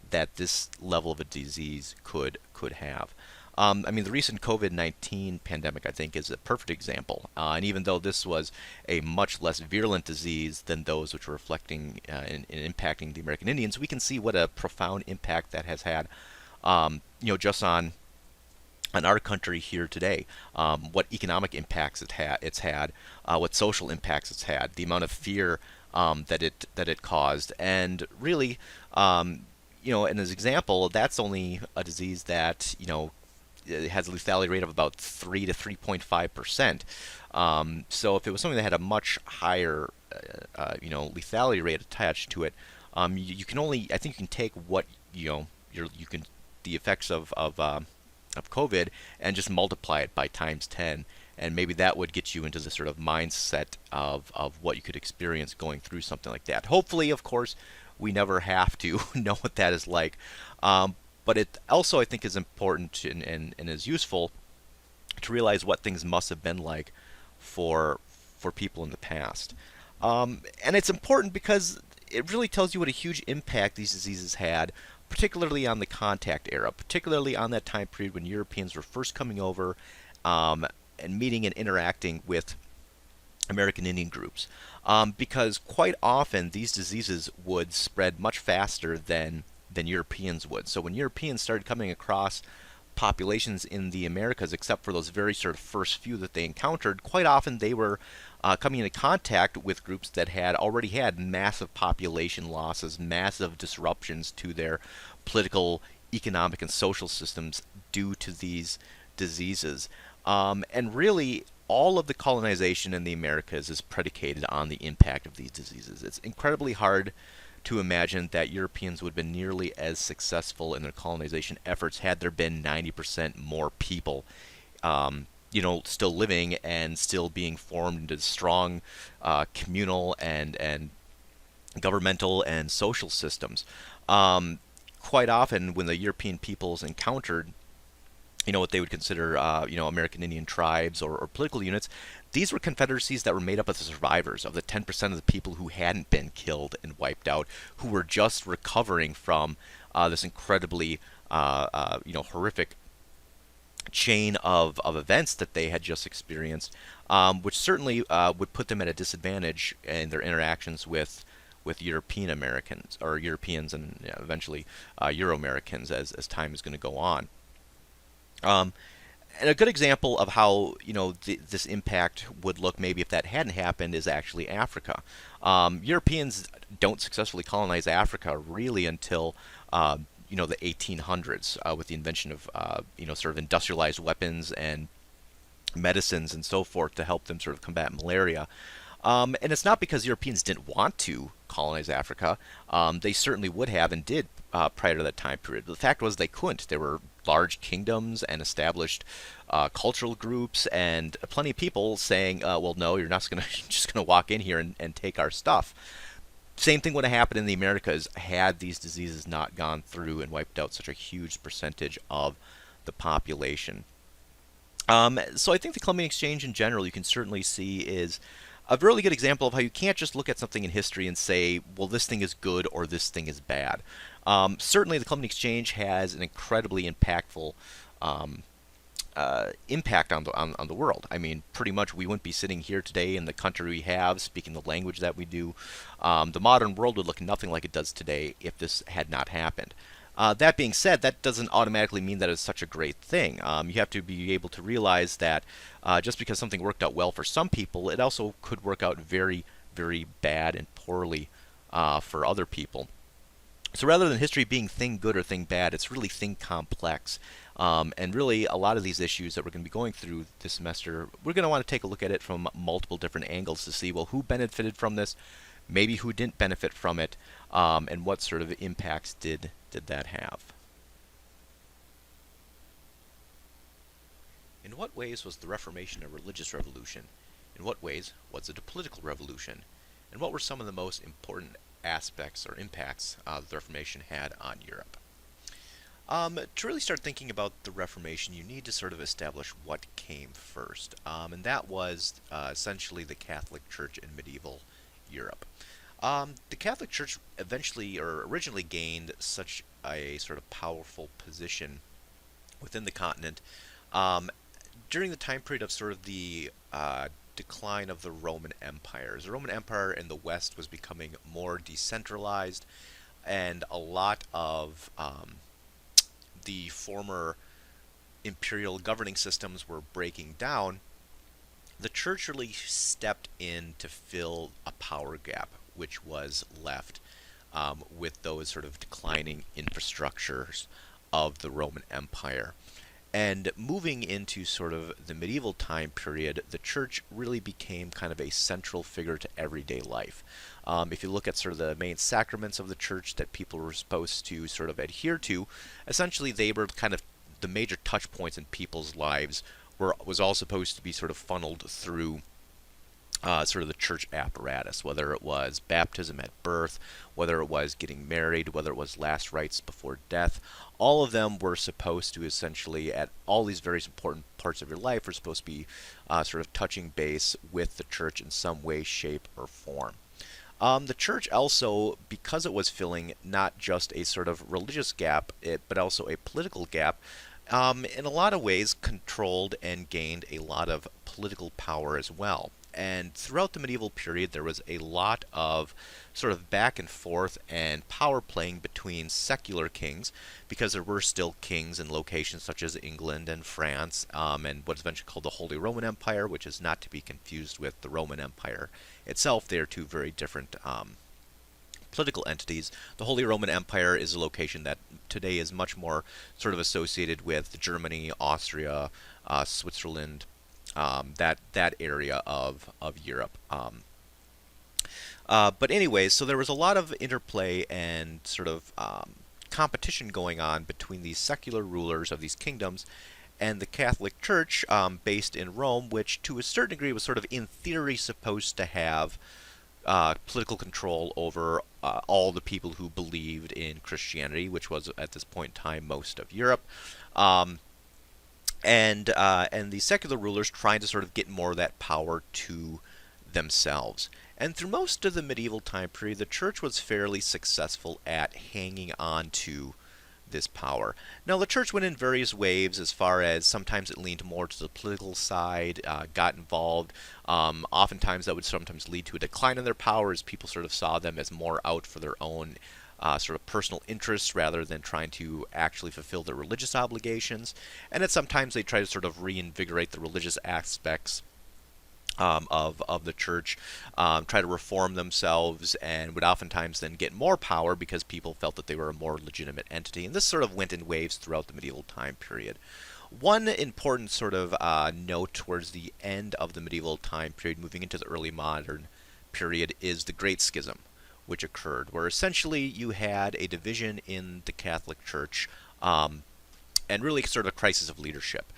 that this level of a disease could have. The recent COVID-19 pandemic, I think, is a perfect example. And even though this was a much less virulent disease than those which were reflecting and impacting the American Indians, we can see what a profound impact that has had, just on our country here today. What economic impacts it's had, what social impacts it's had, the amount of fear that it caused, and really, in this example, that's only a disease that it has a lethality rate of about 3 to 3.5%. So if it was something that had a much higher, lethality rate attached to it, you can only, I think, you can take what you can the effects of COVID and just multiply it by times 10, and maybe that would get you into the sort of mindset of what you could experience going through something like that. Hopefully, of course, we never have to know what that is like. But it also, I think, is important and is useful to realize what things must have been like for people in the past. And it's important because it really tells you what a huge impact these diseases had, particularly on the contact era, particularly on that time period when Europeans were first coming over and meeting and interacting with American Indian groups. Because quite often these diseases would spread much faster than than Europeans would. So when Europeans started coming across populations in the Americas, except for those very sort of first few that they encountered, quite often they were coming into contact with groups that had already had massive population losses, massive disruptions to their political, economic, and social systems due to these diseases. And really, all of the colonization in the Americas is predicated on the impact of these diseases. It's incredibly hard to imagine that Europeans would have been nearly as successful in their colonization efforts had there been 90% more people, still living and still being formed into strong communal and governmental and social systems. Quite often, when the European peoples encountered what they would consider, American Indian tribes or political units. These were confederacies that were made up of the survivors, of the 10% of the people who hadn't been killed and wiped out, who were just recovering from this incredibly, horrific chain of events that they had just experienced, which certainly would put them at a disadvantage in their interactions with European Americans or Europeans and eventually Euro Americans as time is going to go on. And a good example of how this impact would look maybe if that hadn't happened is actually Africa. Europeans don't successfully colonize Africa really until the 1800s with the invention of sort of industrialized weapons and medicines and so forth to help them sort of combat malaria. And it's not because Europeans didn't want to colonize Africa. They certainly would have and did prior to that time period. But the fact was they couldn't. There were large kingdoms and established cultural groups and plenty of people saying, well, no, you're not gonna, just going to walk in here and take our stuff. Same thing would have happened in the Americas had these diseases not gone through and wiped out such a huge percentage of the population. So I think the Columbian Exchange in general, you can certainly see is a really good example of how you can't just look at something in history and say, well, this thing is good or this thing is bad. Certainly, the Columbian Exchange has an incredibly impactful impact on the world. I mean, pretty much we wouldn't be sitting here today in the country we have, speaking the language that we do. The modern world would look nothing like it does today if this had not happened. That being said, that doesn't automatically mean that it's such a great thing. You have to be able to realize that just because something worked out well for some people, it also could work out very, very bad and poorly for other people. So rather than history being thing good or thing bad, it's really thing complex. And really, a lot of these issues that we're going to be going through this semester, we're going to want to take a look at it from multiple different angles to see, well, who benefited from this, maybe who didn't benefit from it, and what sort of impacts did that have. In what ways was the Reformation a religious revolution? In what ways was it a political revolution? And what were some of the most important aspects or impacts the Reformation had on Europe? To really start thinking about the Reformation, you need to sort of establish what came first, and that was essentially the Catholic Church in medieval Europe. The Catholic Church eventually or originally gained such a sort of powerful position within the continent during the time period of sort of the decline of the Roman Empire. As the Roman Empire in the West was becoming more decentralized, and a lot of the former imperial governing systems were breaking down, the church really stepped in to fill a power gap which was left with those sort of declining infrastructures of the Roman Empire. And moving into sort of the medieval time period, the church really became kind of a central figure to everyday life. If you look at sort of the main sacraments of the church that people were supposed to sort of adhere to, essentially they were kind of the major touch points in people's lives was all supposed to be sort of funneled through sort of the church apparatus, whether it was baptism at birth, whether it was getting married, whether it was last rites before death. All of them were supposed to essentially, at all these very important parts of your life, were supposed to be sort of touching base with the church in some way, shape, or form. The church also, because it was filling not just a sort of religious gap, but also a political gap, in a lot of ways controlled and gained a lot of political power as well. And throughout the medieval period, there was a lot of sort of back and forth and power playing between secular kings, because there were still kings in locations such as England and France, and what's eventually called the Holy Roman Empire, which is not to be confused with the Roman Empire itself. They are two very different political entities. The Holy Roman Empire is a location that today is much more sort of associated with Germany, Austria, Switzerland, that area of Europe. But anyways, so there was a lot of interplay and sort of competition going on between these secular rulers of these kingdoms and the Catholic Church, based in Rome, which to a certain degree was sort of in theory supposed to have political control over all the people who believed in Christianity, which was at this point in time most of Europe. Um, and the secular rulers trying to sort of get more of that power to themselves. And through most of the medieval time period, the church was fairly successful at hanging on to this power. Now, the church went in various waves, as far as sometimes it leaned more to the political side, got involved. Oftentimes, that would sometimes lead to a decline in their power, as people sort of saw them as more out for their own sort of personal interests rather than trying to actually fulfill their religious obligations. And then sometimes they try to sort of reinvigorate the religious aspects of the church, try to reform themselves, and would oftentimes then get more power because people felt that they were a more legitimate entity. And this sort of went in waves throughout the medieval time period. One important sort of note towards the end of the medieval time period, moving into the early modern period, is the Great Schism, which occurred, where essentially you had a division in the Catholic Church, and really sort of a crisis of leadership.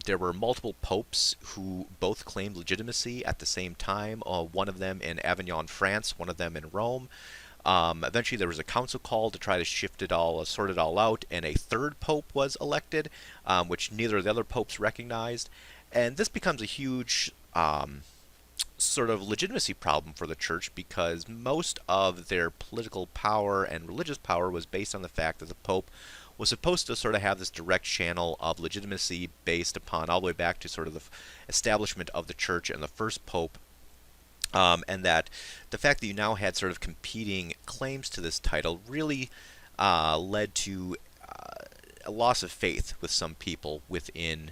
There were multiple popes who both claimed legitimacy at the same time, one of them in Avignon, France, one of them in Rome. Eventually there was a council called to try to shift it all, sort it all out, and a third pope was elected, which neither of the other popes recognized. And this becomes a huge sort of legitimacy problem for the church, because most of their political power and religious power was based on the fact that the pope was supposed to sort of have this direct channel of legitimacy based upon all the way back to sort of the establishment of the church and the first pope, and that the fact that you now had sort of competing claims to this title really led to a loss of faith with some people within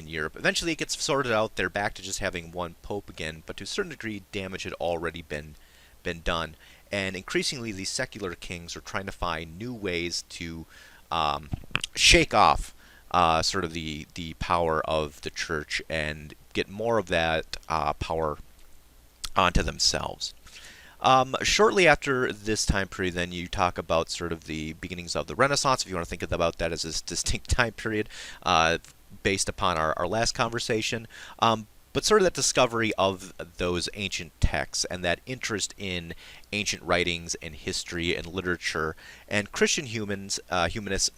Europe. Eventually it gets sorted out. They're back to just having one pope again, but to a certain degree damage had already been done. And increasingly these secular kings are trying to find new ways to shake off sort of the power of the church and get more of that power onto themselves. Shortly after this time period, then you talk about sort of the beginnings of the Renaissance, if you want to think about that as a distinct time period, based upon our last conversation. But sort of that discovery of those ancient texts and that interest in ancient writings and history and literature, and Christian humanists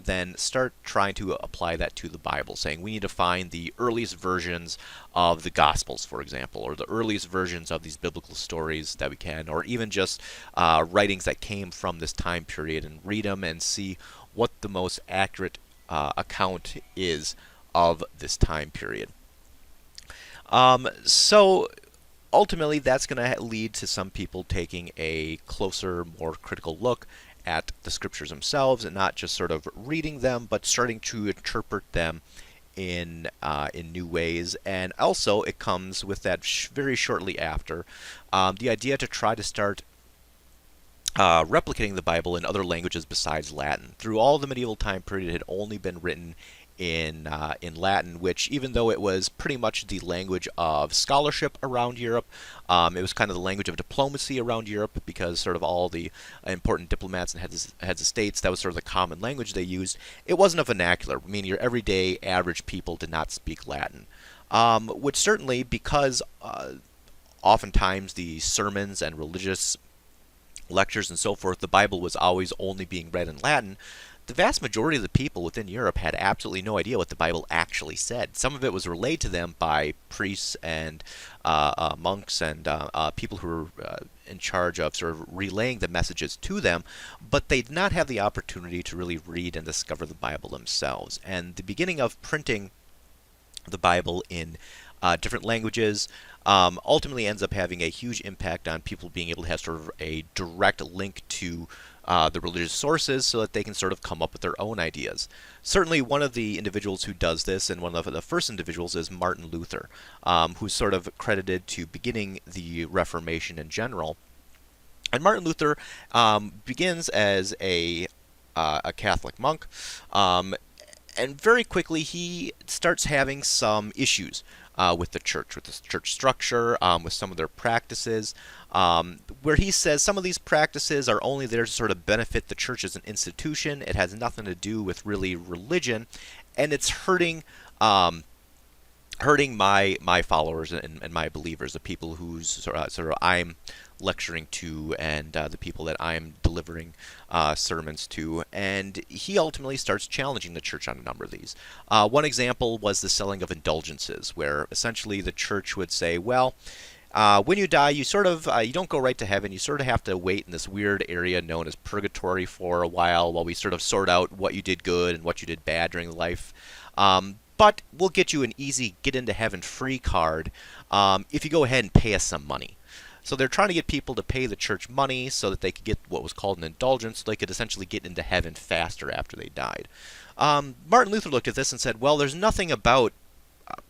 then start trying to apply that to the Bible, saying we need to find the earliest versions of the Gospels, for example, or the earliest versions of these biblical stories that we can, or even just writings that came from this time period, and read them and see what the most accurate account is of this time period. So ultimately that's going to lead to some people taking a closer, more critical look at the scriptures themselves, and not just sort of reading them, but starting to interpret them in new ways. And also it comes with that very shortly after the idea to try to start replicating the Bible in other languages besides Latin. Through all the medieval time period, it had only been written in Latin, which, even though it was pretty much the language of scholarship around Europe, it was kind of the language of diplomacy around Europe, because sort of all the important diplomats and heads of states, that was sort of the common language they used. It wasn't a vernacular. I mean, your everyday average people did not speak Latin, which certainly, because oftentimes the sermons and religious lectures and so forth, the Bible was always only being read in Latin. The vast majority of the people within Europe had absolutely no idea what the Bible actually said. Some of it was relayed to them by priests and monks and people who were in charge of sort of relaying the messages to them, but they did not have the opportunity to really read and discover the Bible themselves. And the beginning of printing the Bible in different languages, ultimately ends up having a huge impact on people being able to have sort of a direct link to the religious sources so that they can sort of come up with their own ideas. Certainly, one of the individuals who does this, and one of the first individuals, is Martin Luther, who's sort of credited to beginning the Reformation in general. And Martin Luther begins as a Catholic monk, and very quickly he starts having some issues with the church structure, with some of their practices, where he says some of these practices are only there to sort of benefit the church as an institution. It has nothing to do with really religion, and it's hurting my followers and my believers, the people who's sort of I'm lecturing to, and the people that I'm delivering sermons to. And he ultimately starts challenging the church on a number of these. One example was the selling of indulgences, where essentially the church would say, well, when you die, you sort of you don't go right to heaven. You sort of have to wait in this weird area known as purgatory for a while we sort of sort out what you did good and what you did bad during life. But we'll get you an easy get into heaven free card if you go ahead and pay us some money. So they're trying to get people to pay the church money so that they could get what was called an indulgence, so they could essentially get into heaven faster after they died. Martin Luther looked at this and said, well, there's nothing about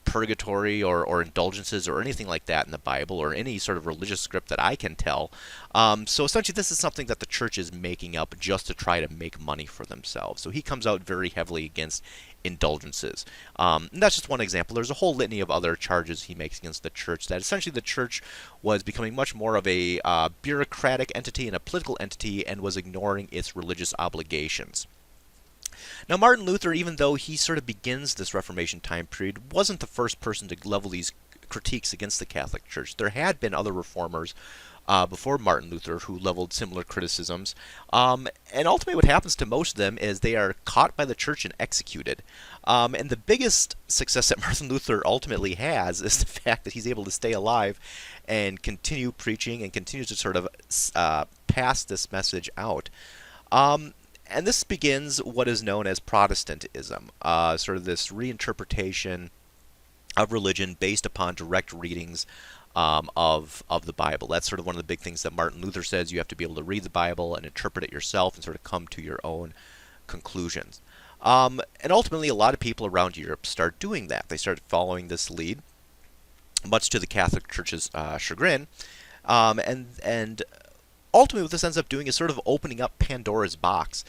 purgatory or indulgences or anything like that in the Bible or any sort of religious script that I can tell. So essentially this is something that the church is making up just to try to make money for themselves. So he comes out very heavily against indulgences. And that's just one example. There's a whole litany of other charges he makes against the church, that essentially the church was becoming much more of a bureaucratic entity and a political entity and was ignoring its religious obligations. Now, Martin Luther, even though he sort of begins this Reformation time period, wasn't the first person to level these critiques against the Catholic Church. There had been other reformers before Martin Luther who leveled similar criticisms. And ultimately what happens to most of them is they are caught by the church and executed. And the biggest success that Martin Luther ultimately has is the fact that he's able to stay alive and continue preaching and continue to sort of pass this message out. And this begins what is known as Protestantism, sort of this reinterpretation of religion based upon direct readings of the Bible. That's sort of one of the big things that Martin Luther says. You have to be able to read the Bible and interpret it yourself and sort of come to your own conclusions. And ultimately, a lot of people around Europe start doing that. They start following this lead, much to the Catholic Church's chagrin, and ultimately what this ends up doing is sort of opening up Pandora's box.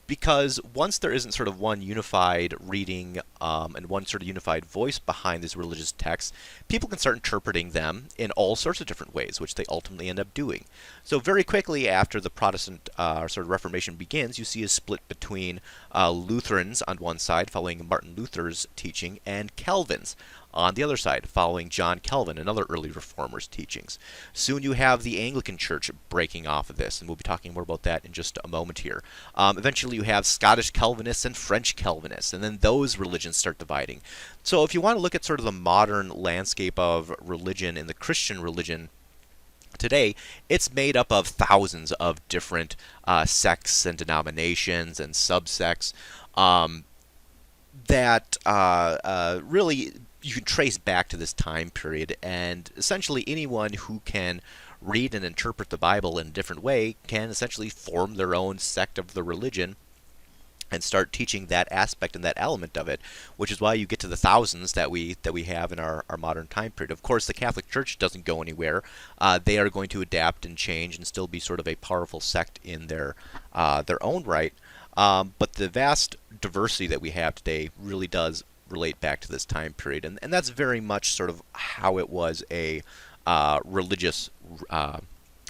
Because once there isn't sort of one unified reading and one sort of unified voice behind these religious texts, people can start interpreting them in all sorts of different ways, which they ultimately end up doing. So very quickly after the Protestant sort of Reformation begins, you see a split between Lutherans on one side, following Martin Luther's teaching, and Calvins on the other side, following John Calvin, another early reformer's teachings. Soon you have the Anglican Church breaking off of this, and we'll be talking more about that in just a moment here. Eventually you have Scottish Calvinists and French Calvinists, and then those religions start dividing. So if you want to look at sort of the modern landscape of religion and the Christian religion today, it's made up of thousands of different sects and denominations and subsects that really you can trace back to this time period, and essentially anyone who can read and interpret the Bible in a different way can essentially form their own sect of the religion and start teaching that aspect and that element of it, which is why you get to the thousands that we have in our modern time period. Of course, the Catholic Church doesn't go anywhere. They are going to adapt and change and still be sort of a powerful sect in their own right. But the vast diversity that we have today really does relate back to this time period, and that's very much sort of how it was a religious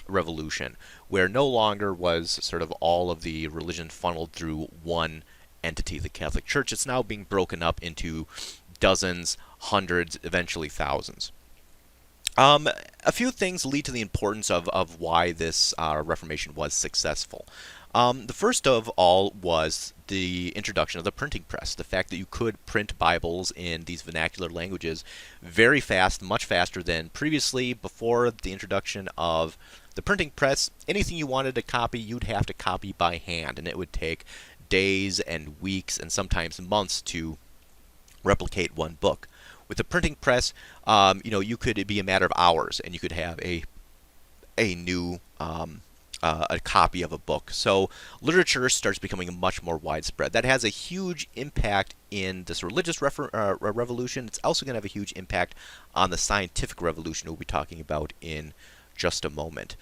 revolution, where no longer was sort of all of the religion funneled through one entity, the Catholic Church. It's now being broken up into dozens, hundreds, eventually thousands. A few things lead to the importance of why this Reformation was successful. The first of all was the introduction of the printing press, the fact that you could print Bibles in these vernacular languages very fast, much faster than previously. Before the introduction of the printing press, anything you wanted to copy, you'd have to copy by hand, and it would take days and weeks and sometimes months to replicate one book. With the printing press, you could it'd be a matter of hours, and you could have a new a copy of a book. So literature starts becoming much more widespread. That has a huge impact in this religious revolution. It's also going to have a huge impact on the scientific revolution we'll be talking about in just a moment.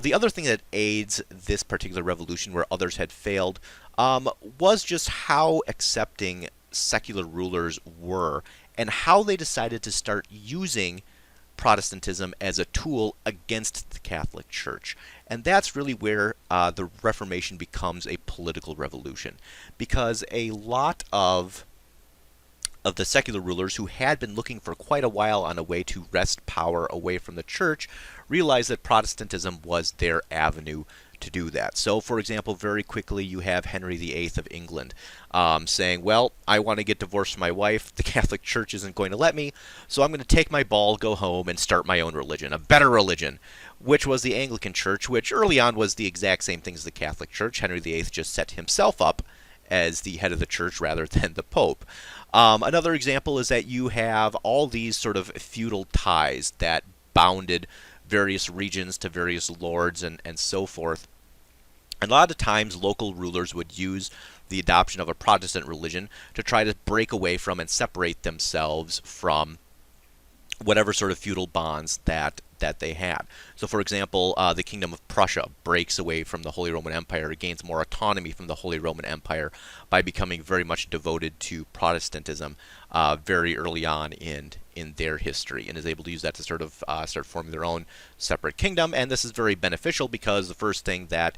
The other thing that aids this particular revolution, where others had failed, was just how accepting secular rulers were and how they decided to start using Protestantism as a tool against the Catholic Church. And that's really where the Reformation becomes a political revolution, because a lot of the secular rulers who had been looking for quite a while on a way to wrest power away from the church realized that Protestantism was their avenue to do that. So, for example, very quickly you have Henry VIII of England saying, well, I want to get divorced from my wife. The Catholic Church isn't going to let me, so I'm going to take my ball, go home, and start my own religion, a better religion, which was the Anglican Church, which early on was the exact same thing as the Catholic Church. Henry VIII just set himself up as the head of the church rather than the Pope. Another example is that you have all these sort of feudal ties that bounded various regions to various lords and so forth. And a lot of times local rulers would use the adoption of a Protestant religion to try to break away from and separate themselves from whatever sort of feudal bonds that they had. So, for example, the Kingdom of Prussia breaks away from the Holy Roman Empire, gains more autonomy from the Holy Roman Empire by becoming very much devoted to Protestantism very early on in their history, and is able to use that to sort of start forming their own separate kingdom. And this is very beneficial because the first thing that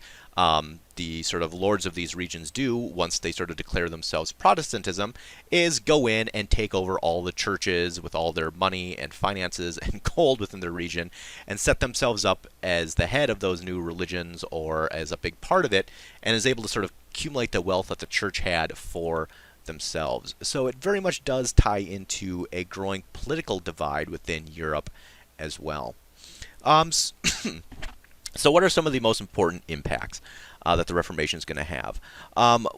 the sort of lords of these regions do once they sort of declare themselves Protestantism is go in and take over all the churches with all their money and finances and gold within their region and set themselves up as the head of those new religions or as a big part of it, and is able to sort of accumulate the wealth that the church had for themselves. So it very much does tie into a growing political divide within Europe as well. So what are some of the most important impacts that the Reformation is going to have?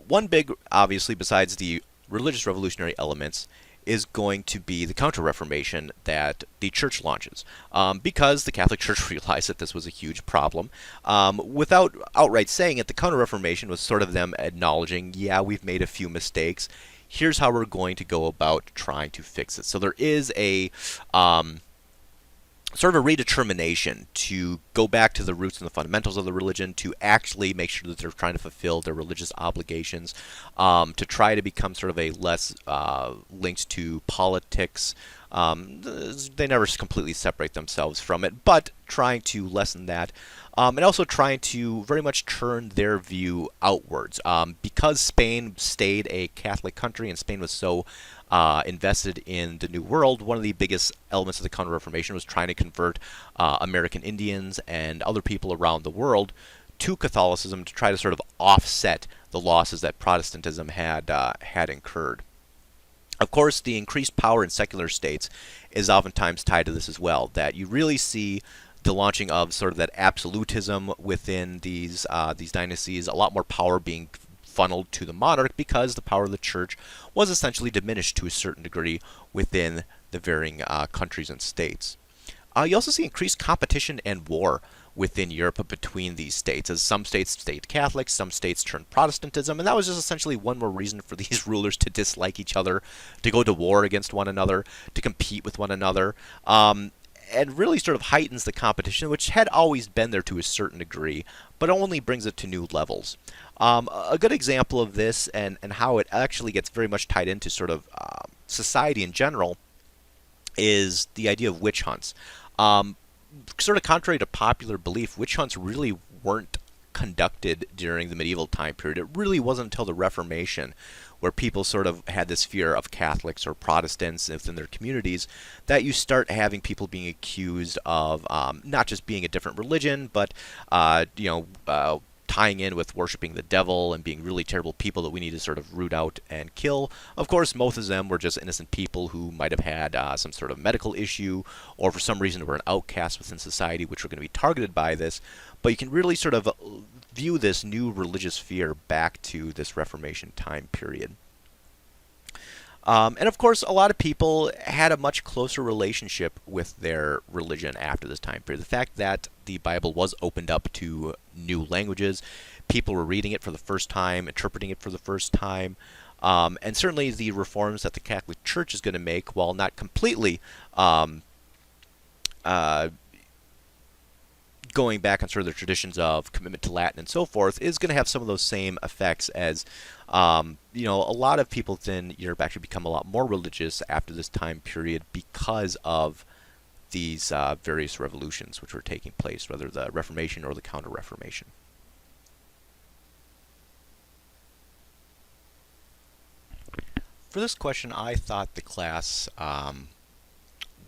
One big, obviously, besides the religious revolutionary elements, is going to be the Counter-Reformation that the Church launches, because the Catholic Church realized that this was a huge problem. Without outright saying it, the Counter-Reformation was sort of them acknowledging, yeah, we've made a few mistakes. Here's how we're going to go about trying to fix it. So there is a sort of a redetermination to go back to the roots and the fundamentals of the religion, to actually make sure that they're trying to fulfill their religious obligations, to try to become sort of a less linked to politics. They never completely separate themselves from it, but trying to lessen that. And also trying to very much turn their view outwards. Because Spain stayed a Catholic country and Spain was so invested in the New World, one of the biggest elements of the Counter-Reformation was trying to convert American Indians and other people around the world to Catholicism to try to sort of offset the losses that Protestantism had incurred. Of course, the increased power in secular states is oftentimes tied to this as well, that you really see the launching of sort of that absolutism within these dynasties, a lot more power being funneled to the monarch because the power of the church was essentially diminished to a certain degree within the varying countries and states. You also see increased competition and war within Europe between these states, as some states stayed Catholic, some states turned Protestantism, and that was just essentially one more reason for these rulers to dislike each other, to go to war against one another, to compete with one another, and really sort of heightens the competition, which had always been there to a certain degree, but only brings it to new levels. A good example of this and how it actually gets very much tied into sort of society in general is the idea of witch hunts. Sort of contrary to popular belief, witch hunts really weren't conducted during the medieval time period. It really wasn't until the Reformation, where people sort of had this fear of Catholics or Protestants within their communities, that you start having people being accused of not just being a different religion, but tying in with worshiping the devil and being really terrible people that we need to sort of root out and kill. Of course, most of them were just innocent people who might have had some sort of medical issue, or for some reason were an outcast within society, which were going to be targeted by this. But you can really sort of view this new religious fear back to this Reformation time period. And of course, a lot of people had a much closer relationship with their religion after this time period. The fact that the Bible was opened up to new languages, people were reading it for the first time, interpreting it for the first time, and certainly the reforms that the Catholic Church is going to make, while not completely um, uh, going back on sort of the traditions of commitment to Latin and so forth, is going to have some of those same effects as, a lot of people within Europe actually become a lot more religious after this time period because of these various revolutions which were taking place, whether the Reformation or the Counter-Reformation. For this question, I thought the class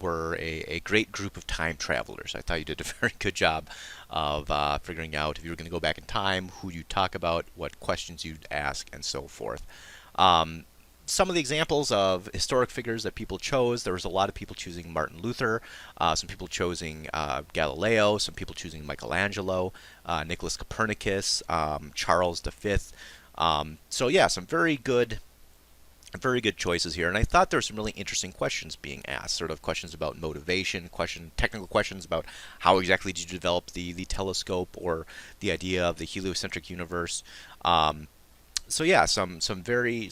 were a great group of time travelers. I thought you did a very good job of figuring out if you were going to go back in time, who you'd talk about, what questions you'd ask, and so forth. Um, some of the examples of historic figures that people chose, there was a lot of people choosing Martin Luther, some people choosing Galileo, some people choosing Michelangelo, Nicholas Copernicus, Charles V. So yeah, some very good choices here, and I thought there were some really interesting questions being asked, sort of questions about motivation, technical questions about how exactly did you develop the telescope or the idea of the heliocentric universe. Um, so yeah, some very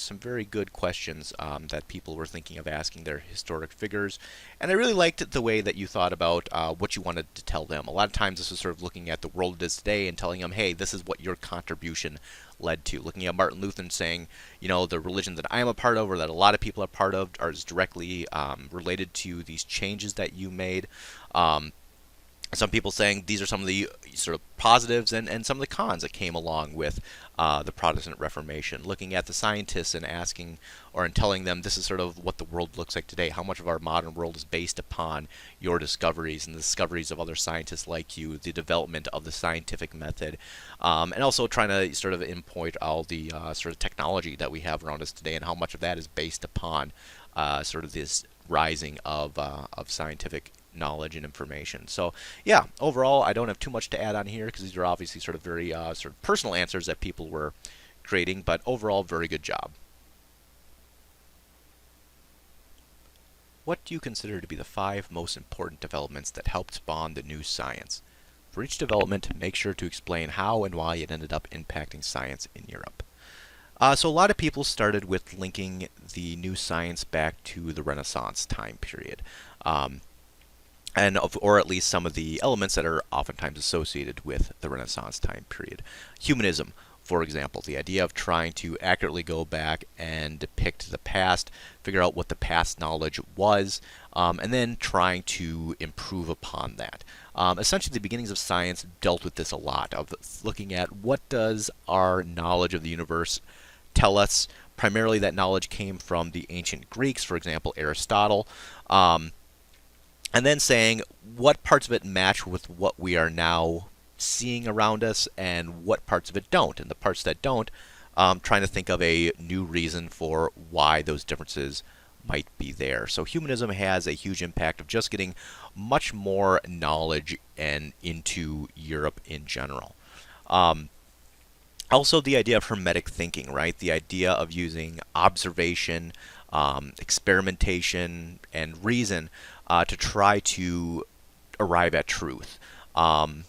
good questions that people were thinking of asking their historic figures, and I really liked the way that you thought about what you wanted to tell them. A lot of times, this was sort of looking at the world it is today and telling them, hey, this is what your contribution led to. Looking at Martin Luther and saying, the religion that I am a part of, or that a lot of people are part of, is directly related to these changes that you made. Um, some people saying these are some of the sort of positives and some of the cons that came along with the Protestant Reformation. Looking at the scientists and asking and telling them this is sort of what the world looks like today. How much of our modern world is based upon your discoveries and the discoveries of other scientists like you, the development of the scientific method, and also trying to sort of pinpoint all the sort of technology that we have around us today and how much of that is based upon sort of this rising of scientific knowledge and information. So yeah, overall, I don't have too much to add on here because these are obviously sort of very sort of personal answers that people were creating, but overall, very good job. What do you consider to be the 5 most important developments that helped spawn the new science? For each development, make sure to explain how and why it ended up impacting science in Europe. So a lot of people started with linking the new science back to the Renaissance time period. Um, or at least some of the elements that are oftentimes associated with the Renaissance time period. Humanism, for example, the idea of trying to accurately go back and depict the past, figure out what the past knowledge was, and then trying to improve upon that. Essentially, the beginnings of science dealt with this a lot, of looking at what does our knowledge of the universe tell us. Primarily, that knowledge came from the ancient Greeks, for example, Aristotle. And then saying what parts of it match with what we are now seeing around us and what parts of it don't. And the parts that don't, trying to think of a new reason for why those differences might be there. So humanism has a huge impact of just getting much more knowledge and into Europe in general. Um, Also, the idea of hermetic thinking, right? The idea of using observation, experimentation, and reason to try to arrive at truth. Um,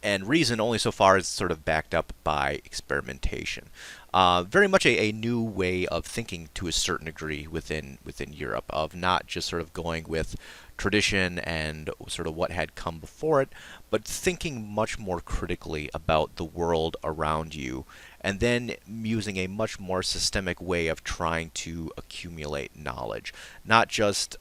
and reason only so far is sort of backed up by experimentation. Very much a new way of thinking to a certain degree within Europe, of not just sort of going with tradition and sort of what had come before it, but thinking much more critically about the world around you, and then using a much more systemic way of trying to accumulate knowledge, not just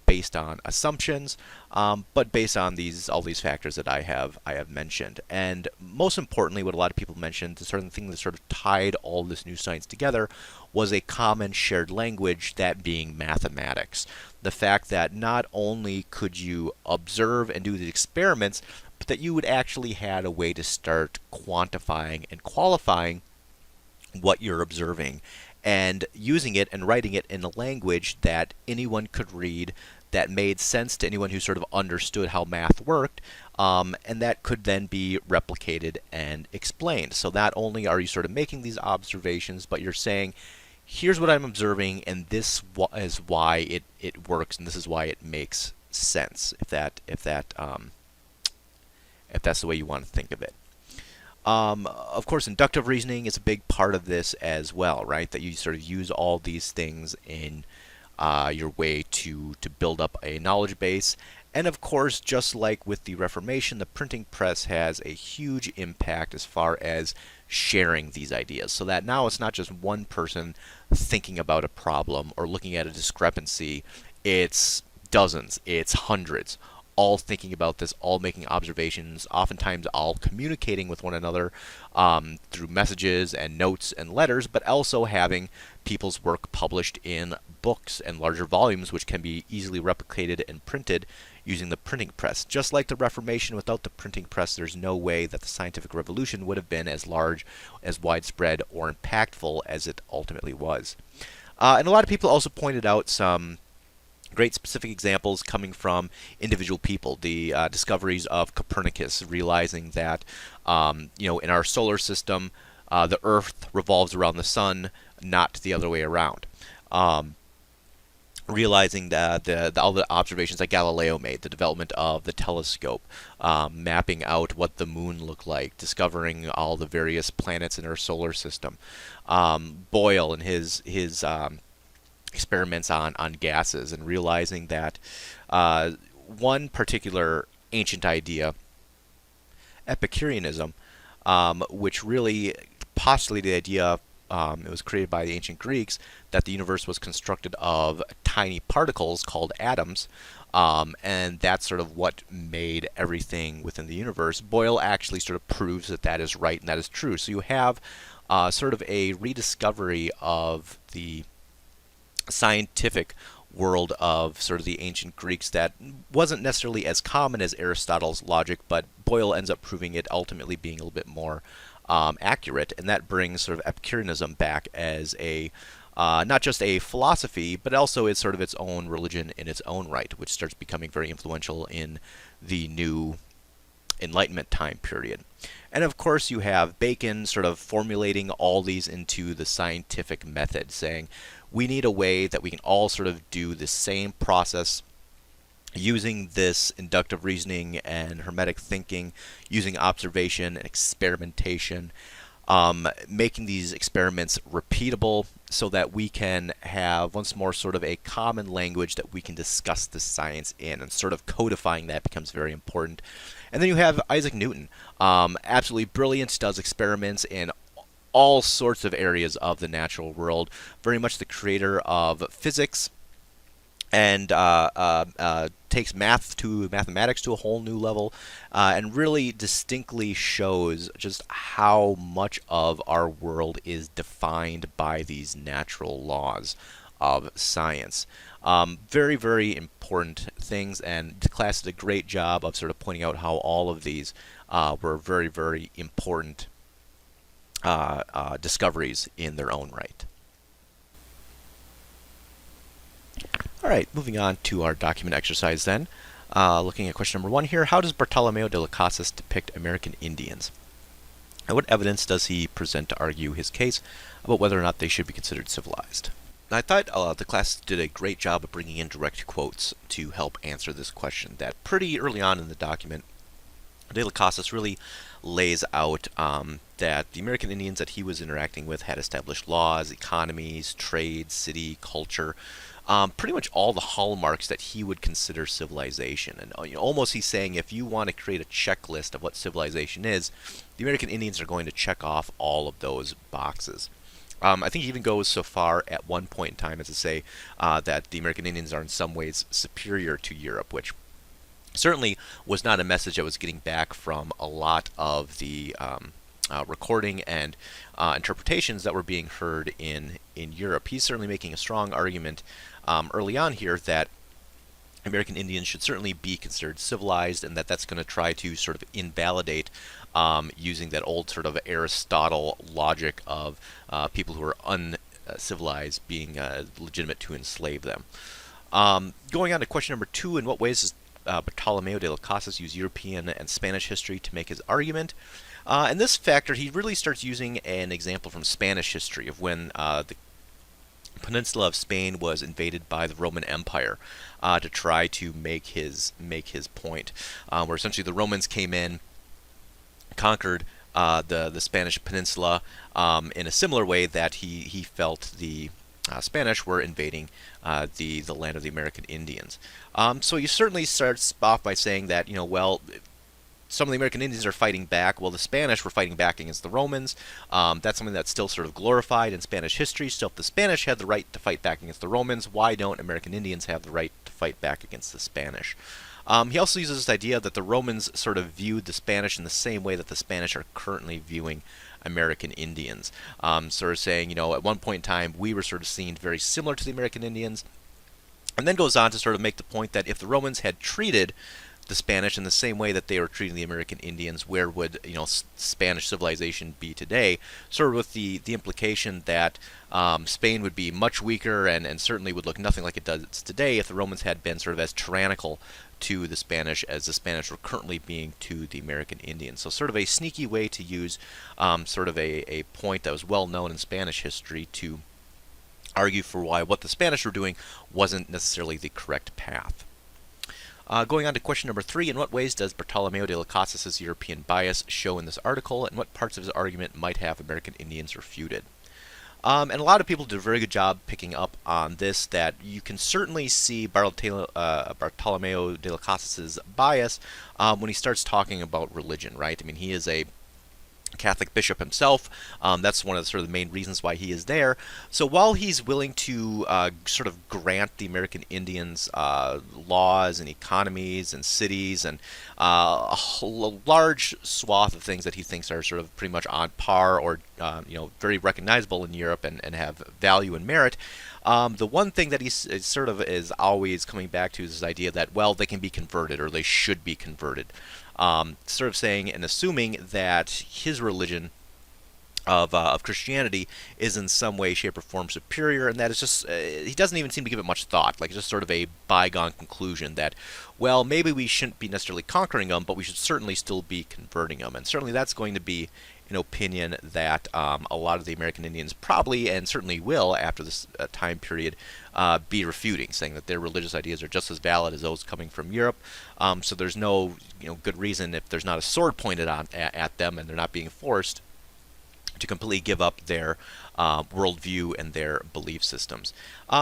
based on assumptions, but based on all these factors that I have mentioned. And most importantly, what a lot of people mentioned, the sort of thing that sort of tied all this new science together, was a common shared language, that being mathematics. The fact that not only could you observe and do the experiments, but that you would actually had a way to start quantifying and qualifying what you're observing, and using it and writing it in a language that anyone could read, that made sense to anyone who sort of understood how math worked, and that could then be replicated and explained. So not only are you sort of making these observations, but you're saying, here's what I'm observing, and this is why it works, and this is why it makes sense. If that's the way you want to think of it. Of course, inductive reasoning is a big part of this as well, right? That you sort of use all these things in your way to build up a knowledge base. And of course, just like with the Reformation, the printing press has a huge impact as far as sharing these ideas. So that now it's not just one person thinking about a problem or looking at a discrepancy, it's dozens, it's hundreds, all thinking about this, all making observations, oftentimes all communicating with one another through messages and notes and letters, but also having people's work published in books and larger volumes, which can be easily replicated and printed using the printing press. Just like the Reformation, without the printing press, there's no way that the scientific revolution would have been as large, as widespread, or impactful as it ultimately was. And a lot of people also pointed out some great specific examples coming from individual people. The discoveries of Copernicus, realizing that in our solar system, the Earth revolves around the sun, not the other way around. Realizing that all the observations that Galileo made, the development of the telescope, mapping out what the moon looked like, discovering all the various planets in our solar system. Boyle and his experiments on gases, and realizing that one particular ancient idea, Epicureanism, which really postulated the idea, it was created by the ancient Greeks, that the universe was constructed of tiny particles called atoms, and that's sort of what made everything within the universe. Boyle actually sort of proves that that is right and that is true. So you have sort of a rediscovery of the scientific world of sort of the ancient Greeks that wasn't necessarily as common as Aristotle's logic, but Boyle ends up proving it ultimately being a little bit more accurate, and that brings sort of Epicureanism back as a not just a philosophy, but also it's sort of its own religion in its own right, which starts becoming very influential in the new Enlightenment time period. And of course, you have Bacon sort of formulating all these into the scientific method, saying we need a way that we can all sort of do the same process using this inductive reasoning and hermetic thinking, using observation and experimentation, making these experiments repeatable so that we can have once more sort of a common language that we can discuss the science in, and sort of codifying that becomes very important. And then you have Isaac Newton, absolutely brilliant, does experiments in all sorts of areas of the natural world, very much the creator of physics, and takes mathematics to a whole new level, and really distinctly shows just how much of our world is defined by these natural laws of science. Very, very important things, and the class did a great job of sort of pointing out how all of these were very, very important discoveries in their own right. All right, moving on to our document exercise then. Looking at question number 1 here, how does Bartolomeo de las Casas depict American Indians? And what evidence does he present to argue his case about whether or not they should be considered civilized? And I thought the class did a great job of bringing in direct quotes to help answer this question. That pretty early on in the document, de las Casas really lays out that the American Indians that he was interacting with had established laws, economies, trade, city, culture, pretty much all the hallmarks that he would consider civilization. And almost he's saying if you want to create a checklist of what civilization is, the American Indians are going to check off all of those boxes. I think he even goes so far at one point in time as to say that the American Indians are in some ways superior to Europe, which certainly was not a message that was getting back from a lot of the recording and interpretations that were being heard in Europe. He's certainly making a strong argument early on here that American Indians should certainly be considered civilized, and that's going to try to sort of invalidate using that old sort of Aristotle logic of people who are uncivilized being legitimate to enslave them. Going on to question number 2, in what ways does Bartolomeo de las Casas use European and Spanish history to make his argument? In this factor, he really starts using an example from Spanish history of when the peninsula of Spain was invaded by the Roman Empire to try to make his point, where essentially the Romans came in, conquered the Spanish peninsula in a similar way that he felt the Spanish were invading the land of the American Indians. So you certainly start off by saying that, well, some of the American Indians are fighting back. Well, the Spanish were fighting back against the Romans. That's something that's still sort of glorified in Spanish history. So if the Spanish had the right to fight back against the Romans, why don't American Indians have the right to fight back against the Spanish? He also uses this idea that the Romans sort of viewed the Spanish in the same way that the Spanish are currently viewing American Indians. Sort of saying, at one point in time, we were sort of seen very similar to the American Indians, and then goes on to sort of make the point that if the Romans had treated the Spanish in the same way that they were treating the American Indians, where would Spanish civilization be today? Sort of with the implication that Spain would be much weaker and certainly would look nothing like it does today if the Romans had been sort of as tyrannical to the Spanish as the Spanish were currently being to the American Indians. So sort of a sneaky way to use sort of a point that was well known in Spanish history to argue for why what the Spanish were doing wasn't necessarily the correct path. Going on to question number 3, in what ways does Bartolomeo de las Casas' European bias show in this article, and what parts of his argument might have American Indians refuted? And a lot of people did a very good job picking up on this, that you can certainly see Bartolomeo de las Casas' bias when he starts talking about religion, right? I mean, he is a Catholic bishop himself. That's one of the sort of the main reasons why he is there. So while he's willing to sort of grant the American Indians laws and economies and cities and a large swath of things that he thinks are sort of pretty much on par or very recognizable in Europe and have value and merit, the one thing that he sort of is always coming back to is this idea that, well, they can be converted or they should be converted. Sort of saying and assuming that his religion of Christianity is in some way, shape, or form superior, and that is just, he doesn't even seem to give it much thought, like it's just sort of a bygone conclusion that, well, maybe we shouldn't be necessarily conquering them, but we should certainly still be converting them, and certainly that's going to be an opinion that a lot of the American Indians probably and certainly will, after this time period, be refuting, saying that their religious ideas are just as valid as those coming from Europe. So there's no good reason, if there's not a sword pointed at them and they're not being forced, to completely give up their worldview and their belief systems.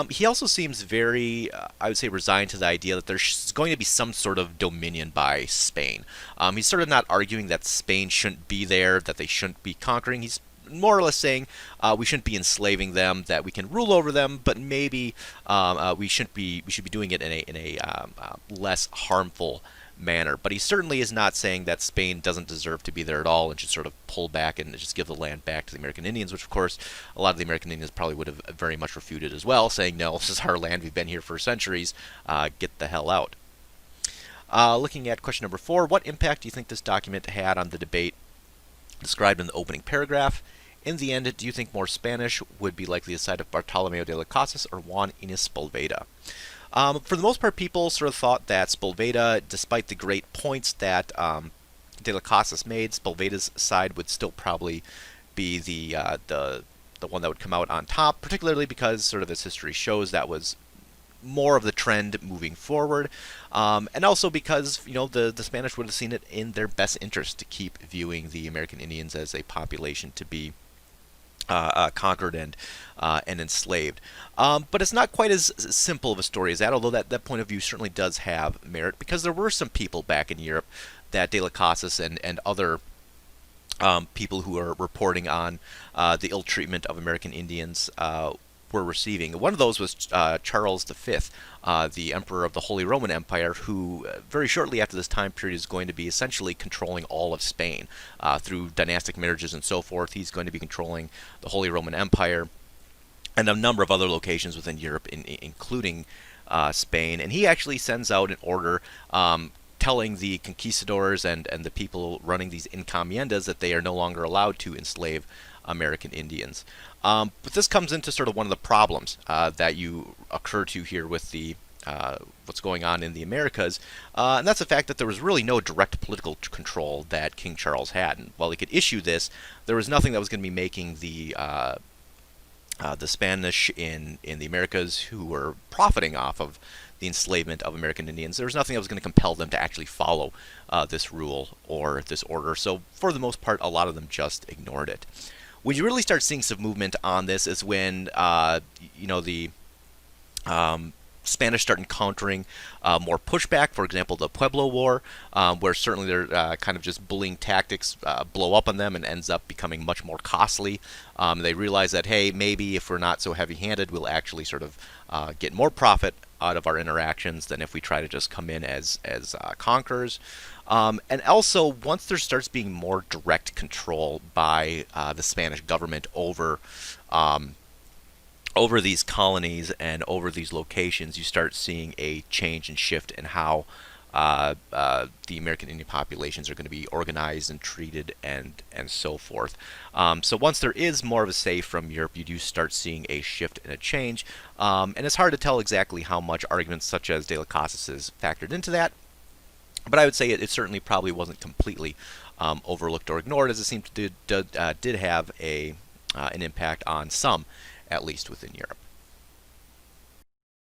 He also seems very, I would say, resigned to the idea that there's going to be some sort of dominion by Spain. He's sort of not arguing that Spain shouldn't be there, that they shouldn't be conquering. He's more or less saying we shouldn't be enslaving them, that we can rule over them, but maybe we should be doing it in a less harmful manner. But he certainly is not saying that Spain doesn't deserve to be there at all and should sort of pull back and just give the land back to the American Indians, which of course a lot of the American Indians probably would have very much refuted as well, saying, no, this is our land, we've been here for centuries, get the hell out. Looking at question number 4, what impact do you think this document had on the debate described in the opening paragraph? In the end, do you think more Spanish would be likely the side of Bartolomeo de las Casas or Juan Inés Sepúlveda? For the most part, people sort of thought that Sepúlveda, despite the great points that de las Casas made, Sepúlveda's side would still probably be the one that would come out on top, particularly because, sort of as history shows, that was more of the trend moving forward, and also because the Spanish would have seen it in their best interest to keep viewing the American Indians as a population to be conquered and enslaved. But it's not quite as simple of a story as that, although that point of view certainly does have merit, because there were some people back in Europe that de las Casas and other people who are reporting on the ill treatment of American Indians were receiving. One of those was Charles V, the Emperor of the Holy Roman Empire, who very shortly after this time period is going to be essentially controlling all of Spain through dynastic marriages and so forth. He's going to be controlling the Holy Roman Empire and a number of other locations within Europe, including Spain. And he actually sends out an order telling the conquistadors and the people running these encomiendas that they are no longer allowed to enslave American Indians. But this comes into sort of one of the problems that you occur to here with the what's going on in the Americas, and that's the fact that there was really no direct political control that King Charles had. And while he could issue this, there was nothing that was going to be making the the Spanish in the Americas who were profiting off of the enslavement of American Indians. There was nothing that was going to compel them to actually follow this rule or this order. So for the most part, a lot of them just ignored it. When you really start seeing some movement on this is when the Spanish start encountering more pushback. For example, the Pueblo War, where certainly their kind of just bullying tactics blow up on them and ends up becoming much more costly. They realize that, hey, maybe if we're not so heavy-handed, we'll actually sort of get more profit out of our interactions than if we try to just come in as conquerors. And also, once there starts being more direct control by the Spanish government over these colonies and over these locations, you start seeing a change and shift in how the American Indian populations are going to be organized and treated and so forth. So once there is more of a say from Europe, you do start seeing a shift and a change. And it's hard to tell exactly how much arguments such as De Las Casas is factored into that. But I would say it certainly probably wasn't completely overlooked or ignored, as it seemed to did have an impact on some, at least within Europe.